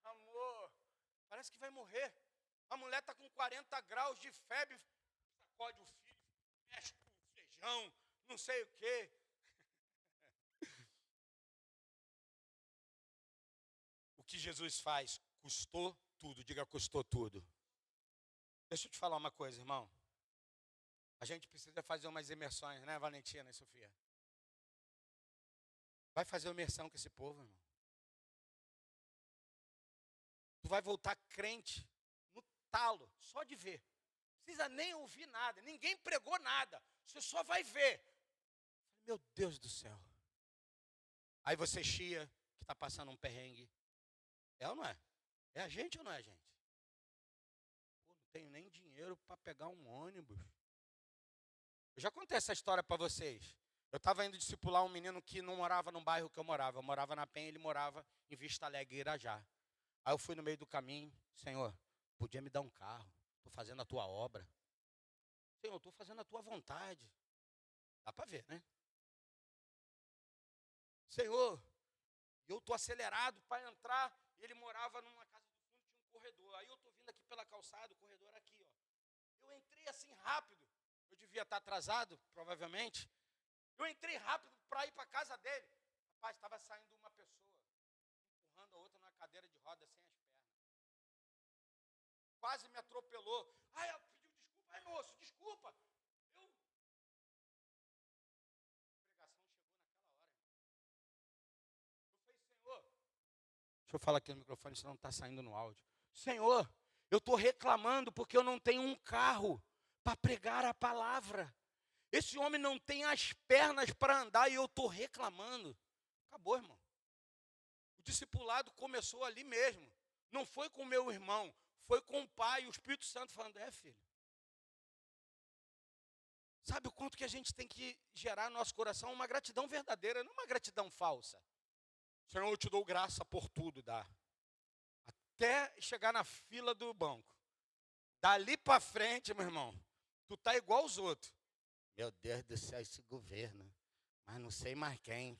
amor, parece que vai morrer. A mulher está com 40 graus de febre, sacode o filho, mexe com o feijão, não sei o quê. O que Jesus faz? Custou tudo, diga custou tudo. Deixa eu te falar uma coisa, irmão. A gente precisa fazer umas imersões, né, Valentina e Sofia? Vai fazer uma imersão com esse povo, irmão. Tu vai voltar crente no talo, só de ver. Não precisa nem ouvir nada, ninguém pregou nada. Você só vai ver. Meu Deus do céu. Aí você chia, que está passando um perrengue. É ou não é? É a gente ou não é a gente? Pô, não tenho nem dinheiro para pegar um ônibus. Eu já contei essa história para vocês. Eu estava indo discipular um menino que não morava no bairro que eu morava. Eu morava na Penha, ele morava em Vista Alegre, Irajá. Aí eu fui no meio do caminho. Senhor, podia me dar um carro? Estou fazendo a tua obra. Senhor, estou fazendo a tua vontade. Dá para ver, né? Senhor, eu estou acelerado para entrar. Ele morava numa casa do fundo, tinha um corredor. Aí eu estou vindo aqui pela calçada, o corredor era aqui, ó. Eu entrei assim rápido. Eu devia estar atrasado, provavelmente. Eu entrei rápido para ir para a casa dele. Rapaz, estava saindo uma pessoa, empurrando a outra numa cadeira de roda sem as pernas. Quase me atropelou. Ai, ela pediu desculpa. Ai, moço, desculpa. A pregação chegou naquela hora, irmão. Eu falei, Senhor, deixa eu falar aqui no microfone, senão não está saindo no áudio. Senhor, eu estou reclamando porque eu não tenho um carro para pregar a palavra. Esse homem não tem as pernas para andar e eu estou reclamando. Acabou, irmão. O discipulado começou ali mesmo. Não foi com o meu irmão, foi com o Pai, o Espírito Santo falando, filho. Sabe o quanto que a gente tem que gerar no nosso coração uma gratidão verdadeira, não uma gratidão falsa. Senhor, eu te dou graça por tudo, dá. Até chegar na fila do banco. Dali para frente, meu irmão, tu tá igual os outros. Meu Deus do céu, esse governo. Mas não sei mais quem.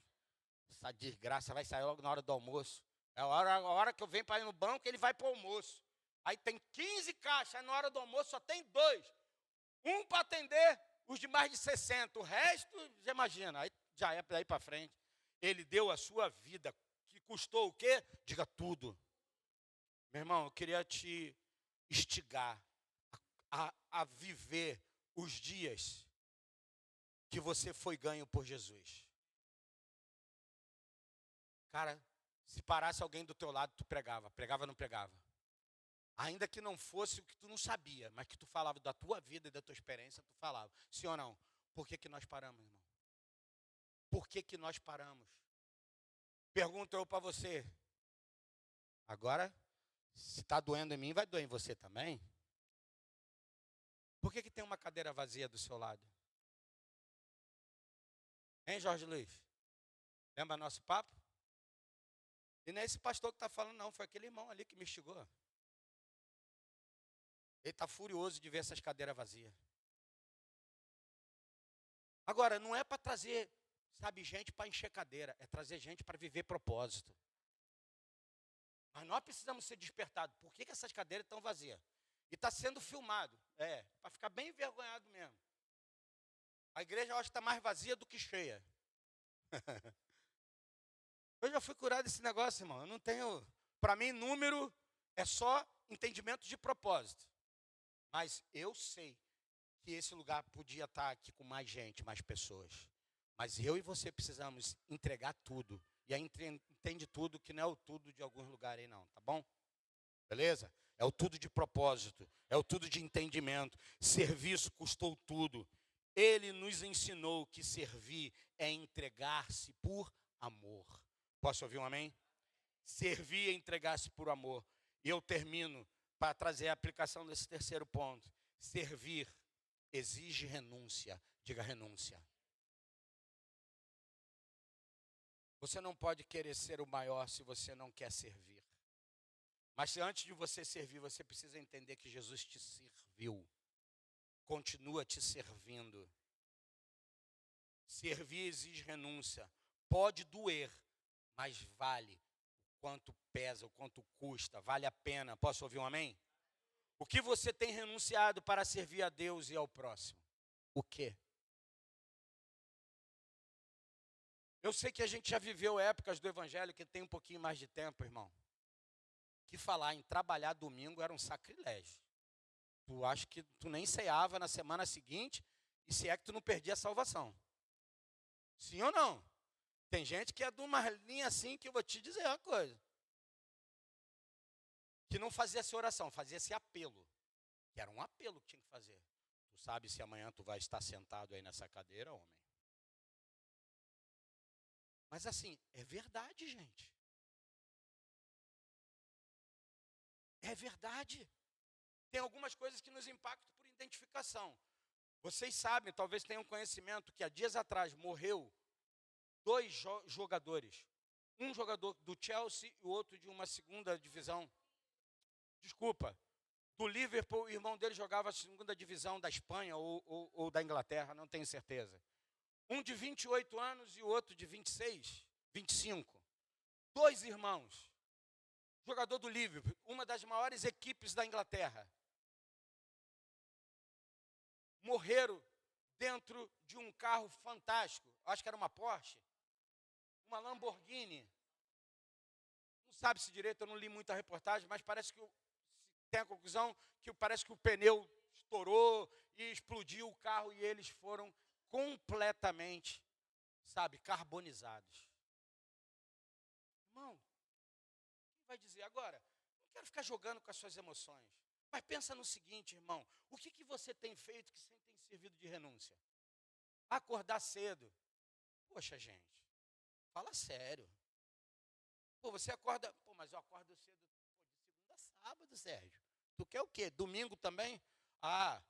Essa desgraça vai sair logo na hora do almoço. É a hora que eu venho para ir no banco, ele vai para o almoço. Aí tem 15 caixas, aí na hora do almoço só tem 2. Um para atender os de mais de 60. O resto, já imagina, aí já é daí para frente. Ele deu a sua vida, que custou o quê? Diga tudo. Meu irmão, eu queria te instigar a viver os dias que você foi ganho por Jesus. Cara, se parasse alguém do teu lado, tu pregava. Pregava ou não pregava? Ainda que não fosse o que tu não sabia, mas que tu falava da tua vida e da tua experiência, tu falava. Sim ou não? Por que nós paramos, irmão? Por que nós paramos? Pergunto eu para você. Agora, se está doendo em mim, vai doer em você também? Por que tem uma cadeira vazia do seu lado? Hein, Jorge Luiz? Lembra nosso papo? E não é esse pastor que está falando, não. Foi aquele irmão ali que me instigou. Ele está furioso de ver essas cadeiras vazias. Agora, não é para trazer, sabe, gente para encher cadeira. É trazer gente para viver propósito. Mas nós precisamos ser despertados. Por que essas cadeiras estão vazias? E está sendo filmado. Para ficar bem envergonhado mesmo. A igreja, eu acho que está mais vazia do que cheia. Eu já fui curado desse negócio, irmão. Eu não tenho... Para mim, número é só entendimento de propósito. Mas eu sei que esse lugar podia estar aqui com mais gente, mais pessoas. Mas eu e você precisamos entregar tudo. E aí entende tudo, que não é o tudo de alguns lugares aí não, tá bom? Beleza? é o tudo de propósito, é o tudo de entendimento. Serviço custou tudo. Ele nos ensinou que servir é entregar-se por amor. Posso ouvir um amém? Servir é entregar-se por amor. E eu termino para trazer a aplicação desse terceiro ponto. Servir exige renúncia. Diga renúncia. Você não pode querer ser o maior se você não quer servir. Mas se antes de você servir, você precisa entender que Jesus te serviu. Continua te servindo. Servir exige renúncia. Pode doer, mas vale o quanto pesa, o quanto custa, vale a pena. Posso ouvir um amém? O que você tem renunciado para servir a Deus e ao próximo? O quê? Eu sei que a gente já viveu épocas do evangelho que tem um pouquinho mais de tempo, irmão. Que falar em trabalhar domingo era um sacrilégio. Tu acha que tu nem ceava na semana seguinte, e se é que tu não perdia a salvação. Sim ou não? Tem gente que é de uma linha assim que eu vou te dizer uma coisa. Que não fazia essa oração, fazia esse apelo. Que era um apelo que tinha que fazer. Tu sabe se amanhã tu vai estar sentado aí nessa cadeira, homem. Mas assim, é verdade, gente. É verdade. Tem algumas coisas que nos impactam por identificação. Vocês sabem, talvez tenham conhecimento, que há dias atrás morreu 2 jogadores. Um jogador do Chelsea e o outro de uma segunda divisão. Desculpa, do Liverpool, o irmão dele jogava a segunda divisão da Espanha ou da Inglaterra, não tenho certeza. Um de 28 anos e o outro de 26, 25. 2 irmãos. Jogador do Liverpool, uma das maiores equipes da Inglaterra. Morreram dentro de um carro fantástico. Acho que era uma Porsche. Uma Lamborghini. Não sabe se direito, eu não li muita reportagem, mas parece que tem a conclusão que parece que o pneu estourou e explodiu o carro e eles foram completamente, carbonizados. Irmão, quem vai dizer agora? Não quero ficar jogando com as suas emoções. Mas pensa no seguinte, irmão. O que você tem feito que sempre tem servido de renúncia? Acordar cedo. Poxa, gente. Fala sério. Pô, você acorda... Pô, mas eu acordo cedo de segunda a sábado, Sérgio. Tu quer o quê? Domingo também? Ah,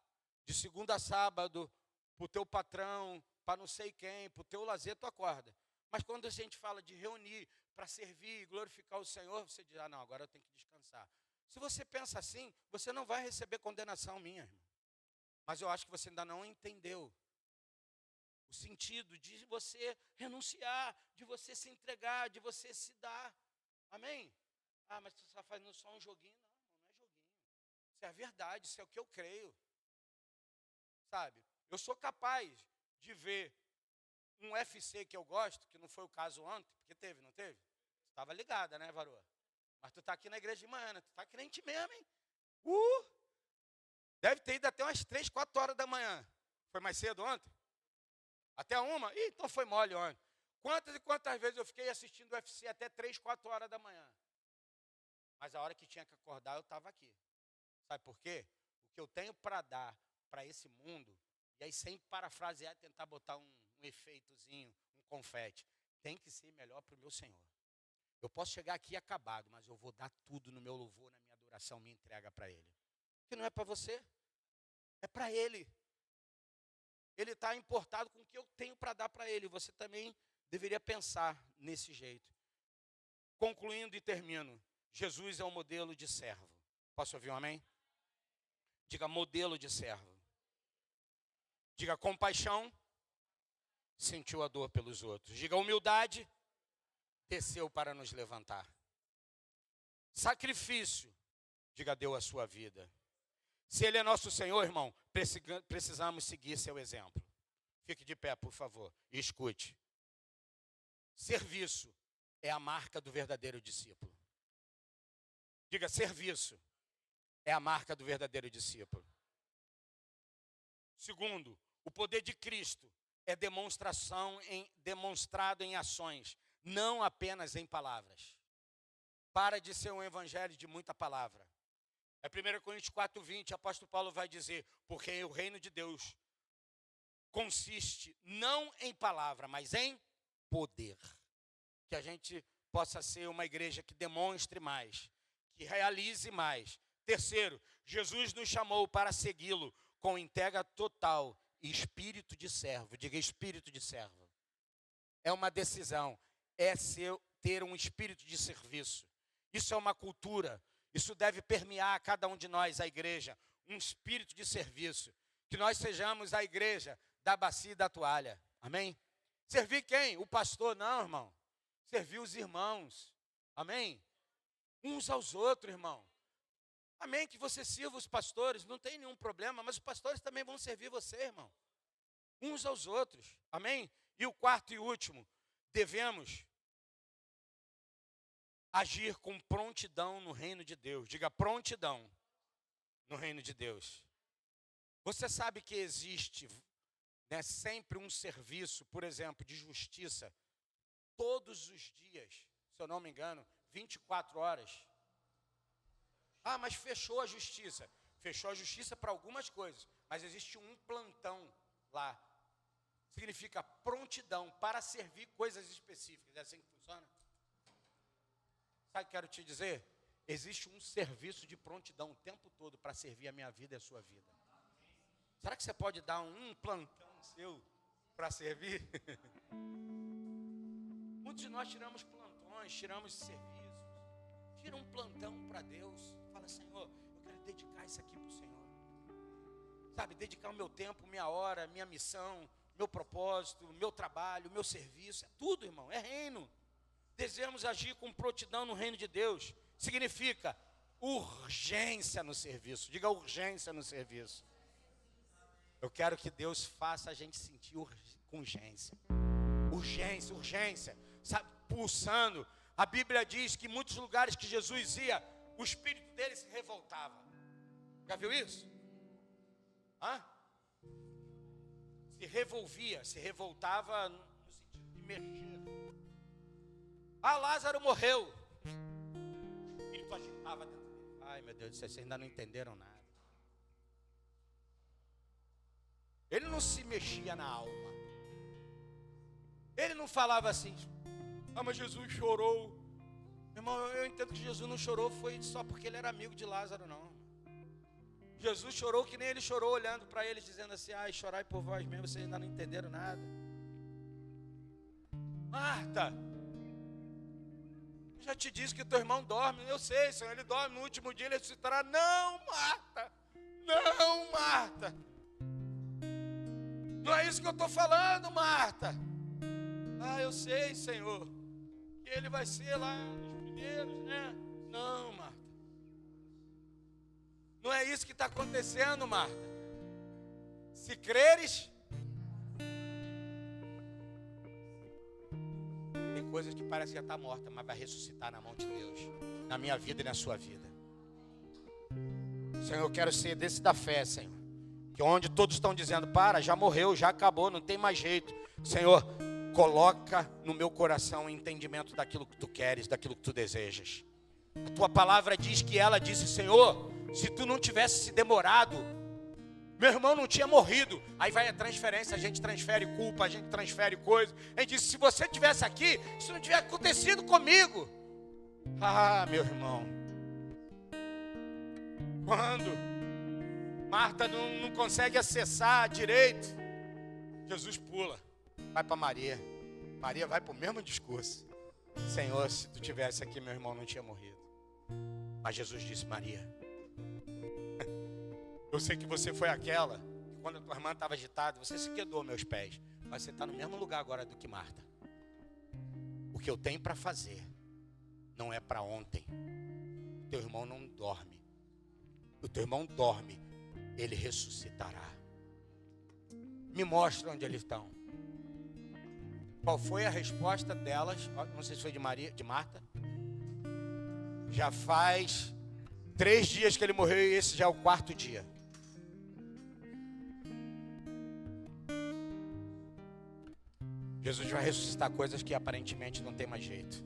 de segunda a sábado, pro teu patrão, para não sei quem, pro teu lazer, tu acorda. Mas quando a gente fala de reunir para servir e glorificar o Senhor, você diz, não, agora eu tenho que descansar. Se você pensa assim, você não vai receber condenação minha, irmão. Mas eu acho que você ainda não entendeu o sentido de você renunciar, de você se entregar, de você se dar. Amém? Ah, mas você está fazendo só um joguinho? Não, irmão, não é joguinho. Isso é a verdade, isso é o que eu creio. Sabe? Eu sou capaz de ver um UFC que eu gosto, que não foi o caso ontem, porque teve, não teve? Você estava ligada, né, varoa? Mas tu está aqui na igreja de manhã, né? Tu está crente mesmo, hein? Deve ter ido até umas 3, 4 horas da manhã. Foi mais cedo ontem? Até 1? Ih, então foi mole ontem. Quantas e quantas vezes eu fiquei assistindo o UFC até 3, 4 horas da manhã? Mas a hora que tinha que acordar, eu estava aqui. Sabe por quê? O que eu tenho para dar para esse mundo, e aí sem parafrasear, tentar botar um efeitozinho, um confete, tem que ser melhor para o meu Senhor. Eu posso chegar aqui acabado, mas eu vou dar tudo no meu louvor, na minha adoração, minha entrega para Ele. Porque não é para você, é para Ele. Ele está importado com o que eu tenho para dar para Ele. Você também deveria pensar nesse jeito. Concluindo e termino. Jesus é um modelo de servo. Posso ouvir um amém? Diga modelo de servo. Diga compaixão, sentiu a dor pelos outros. Diga humildade, desceu para nos levantar. Sacrifício, diga deu a sua vida. Se Ele é nosso Senhor, irmão, precisamos seguir seu exemplo. Fique de pé, por favor, e escute. Serviço é a marca do verdadeiro discípulo. Diga, serviço é a marca do verdadeiro discípulo. Segundo, o poder de Cristo é demonstrado em ações, não apenas em palavras. Para de ser um evangelho de muita palavra. É 1 Coríntios 4:20, o apóstolo Paulo vai dizer, porque o reino de Deus consiste não em palavra, mas em poder. Que a gente possa ser uma igreja que demonstre mais, que realize mais. Terceiro, Jesus nos chamou para segui-lo com entrega total e espírito de servo. Diga espírito de servo. É uma decisão, é ter um espírito de serviço. Isso é uma cultura, isso deve permear cada um de nós, a igreja, um espírito de serviço. Que nós sejamos a igreja da bacia e da toalha. Amém? Servir quem? O pastor? Não, irmão. Servir os irmãos. Amém? Uns aos outros, irmão. Amém? Que você sirva os pastores, não tem nenhum problema, mas os pastores também vão servir você, irmão. Uns aos outros. Amém? E o quarto e último, devemos agir com prontidão no reino de Deus. Diga prontidão no reino de Deus. Você sabe que existe, né, sempre um serviço, por exemplo, de justiça, todos os dias, se eu não me engano, 24 horas. Ah, mas fechou a justiça. Fechou a justiça para algumas coisas, mas existe um plantão lá. Significa prontidão para servir coisas específicas. É assim que funciona? Sabe o que quero te dizer? Existe um serviço de prontidão o tempo todo para servir a minha vida e a sua vida. Será que você pode dar um plantão seu para servir? Muitos de nós tiramos plantões, tiramos serviços. Tira um plantão para Deus. Fala, Senhor, eu quero dedicar isso aqui para o Senhor. Sabe, dedicar o meu tempo, minha hora, minha missão, meu propósito, meu trabalho, meu serviço. É tudo, irmão, é reino. Desejamos agir com prontidão no reino de Deus. Significa urgência no serviço. Diga urgência no serviço. Eu quero que Deus faça a gente sentir com urgência. Urgência, urgência. Sabe, pulsando. A Bíblia diz que em muitos lugares que Jesus ia, o espírito dele se revoltava. Já viu isso? Hã? Se revolvia, se revoltava no sentido de mexer. Ah, Lázaro morreu. O espírito agitava dentro dele. Ai, meu Deus do céu, vocês ainda não entenderam nada. Ele não se mexia na alma. Ele não falava assim, ah, mas Jesus chorou. Irmão, eu entendo que Jesus não chorou, foi só porque ele era amigo de Lázaro, não. Jesus chorou que nem ele chorou, olhando para eles, dizendo assim, ai, chorai por vós mesmo, vocês ainda não entenderam nada. Marta, eu já te disse que teu irmão dorme. Eu sei, Senhor, ele dorme, no último dia ele ressuscitará. Não, Marta, não, Marta. Não é isso que eu estou falando, Marta. Ah, eu sei, Senhor, que ele vai ser lá nos primeiros, né? Não, Marta. Não é isso que está acontecendo, Marta. Se creres, tem coisas que parece que já está morta, mas vai ressuscitar na mão de Deus, na minha vida e na sua vida. Senhor, eu quero ser desse da fé, Senhor, que onde todos estão dizendo, para, já morreu, já acabou, não tem mais jeito. Senhor, coloca no meu coração o entendimento daquilo que tu queres, daquilo que tu desejas. A tua palavra diz que ela disse, Senhor, se tu não tivesse se demorado, meu irmão não tinha morrido. Aí vai a transferência, a gente transfere culpa, a gente transfere coisa. A gente diz, se você tivesse aqui, isso não tivesse acontecido comigo. Ah, meu irmão, quando Marta não consegue acessar direito, Jesus pula, vai para Maria. Maria vai para o mesmo discurso. Senhor, se tu tivesse aqui, meu irmão não tinha morrido. Mas Jesus disse, Maria, eu sei que você foi aquela que quando a tua irmã estava agitada, você se quedou aos meus pés. Mas você está no mesmo lugar agora do que Marta. O que eu tenho para fazer não é para ontem. Teu irmão não dorme. O teu irmão dorme, ele ressuscitará. Me mostra onde eles estão. Qual foi a resposta delas? Não sei se foi de Maria, de Marta. Já faz 3 dias que ele morreu e esse já é o 4º dia. Jesus vai ressuscitar coisas que aparentemente não tem mais jeito.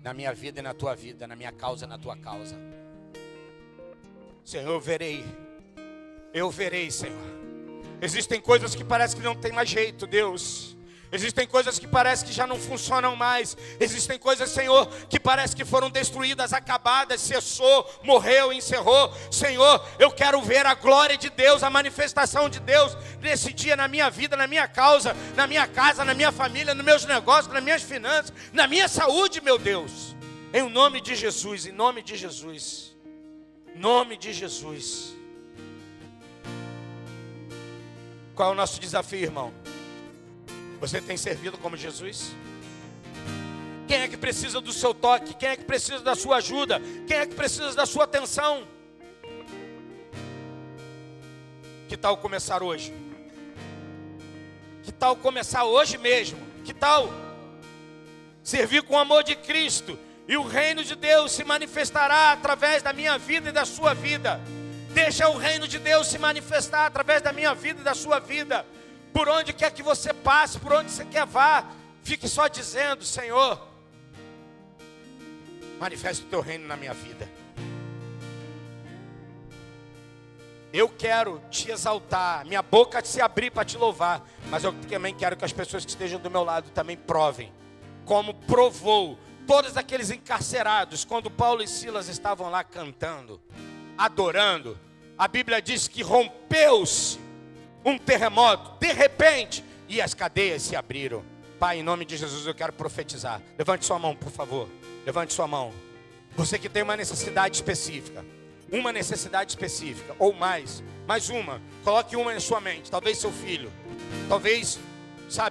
Na minha vida e na tua vida, na minha causa e na tua causa. Senhor, eu verei, Senhor. Existem coisas que parece que não tem mais jeito, Deus. Existem coisas que parece que já não funcionam mais. Existem coisas, Senhor, que parece que foram destruídas, acabadas, cessou, morreu, encerrou. Senhor, eu quero ver a glória de Deus, a manifestação de Deus nesse dia na minha vida, na minha causa, na minha casa, na minha família, nos meus negócios, nas minhas finanças, na minha saúde, meu Deus. Em nome de Jesus, em nome de Jesus. Em nome de Jesus. Qual é o nosso desafio, irmão? Você tem servido como Jesus? Quem é que precisa do seu toque? Quem é que precisa da sua ajuda? Quem é que precisa da sua atenção? Que tal começar hoje? Que tal começar hoje mesmo? Que tal servir com o amor de Cristo? E o reino de Deus se manifestará através da minha vida e da sua vida. Deixa o reino de Deus se manifestar através da minha vida e da sua vida. Por onde quer que você passe, por onde você quer vá, fique só dizendo: Senhor, manifesta o teu reino na minha vida. Eu quero te exaltar, minha boca se abrir para te louvar, mas eu também quero que as pessoas que estejam do meu lado também provem, como provou todos aqueles encarcerados, quando Paulo e Silas estavam lá cantando, adorando. A Bíblia diz que rompeu-se um terremoto, de repente, e as cadeias se abriram. Pai, em nome de Jesus, eu quero profetizar. Levante sua mão, por favor. Levante sua mão. Você que tem uma necessidade específica, ou mais uma, coloque uma em sua mente. Talvez seu filho, talvez,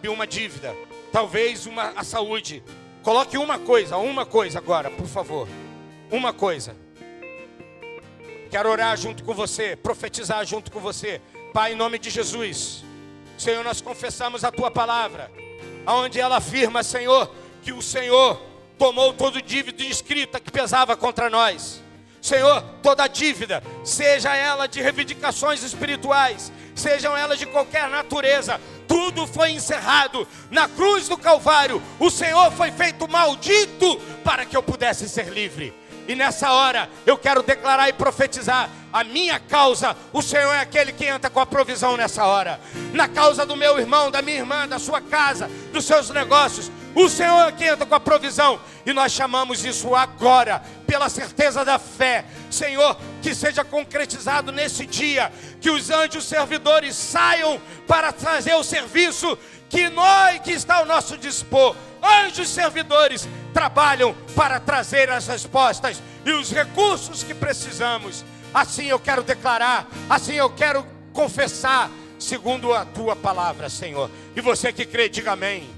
uma dívida, talvez a saúde. Coloque uma coisa agora, por favor. Uma coisa. Quero orar junto com você, profetizar junto com você. Pai, em nome de Jesus, Senhor, nós confessamos a Tua palavra, onde ela afirma, Senhor, que o Senhor tomou todo dívida inscrita que pesava contra nós. Senhor, toda dívida, seja ela de reivindicações espirituais, sejam elas de qualquer natureza, tudo foi encerrado na cruz do Calvário. O Senhor foi feito maldito para que eu pudesse ser livre. E nessa hora eu quero declarar e profetizar: a minha causa, o Senhor é aquele que entra com a provisão nessa hora. Na causa do meu irmão, da minha irmã, da sua casa, dos seus negócios, o Senhor é quem entra com a provisão. E nós chamamos isso agora, pela certeza da fé. Senhor, que seja concretizado nesse dia, que os anjos servidores saiam para trazer o serviço que está ao nosso dispor. Anjos servidores trabalham para trazer as respostas e os recursos que precisamos. Assim eu quero declarar, assim eu quero confessar, segundo a Tua palavra, Senhor. E você que crê, diga amém.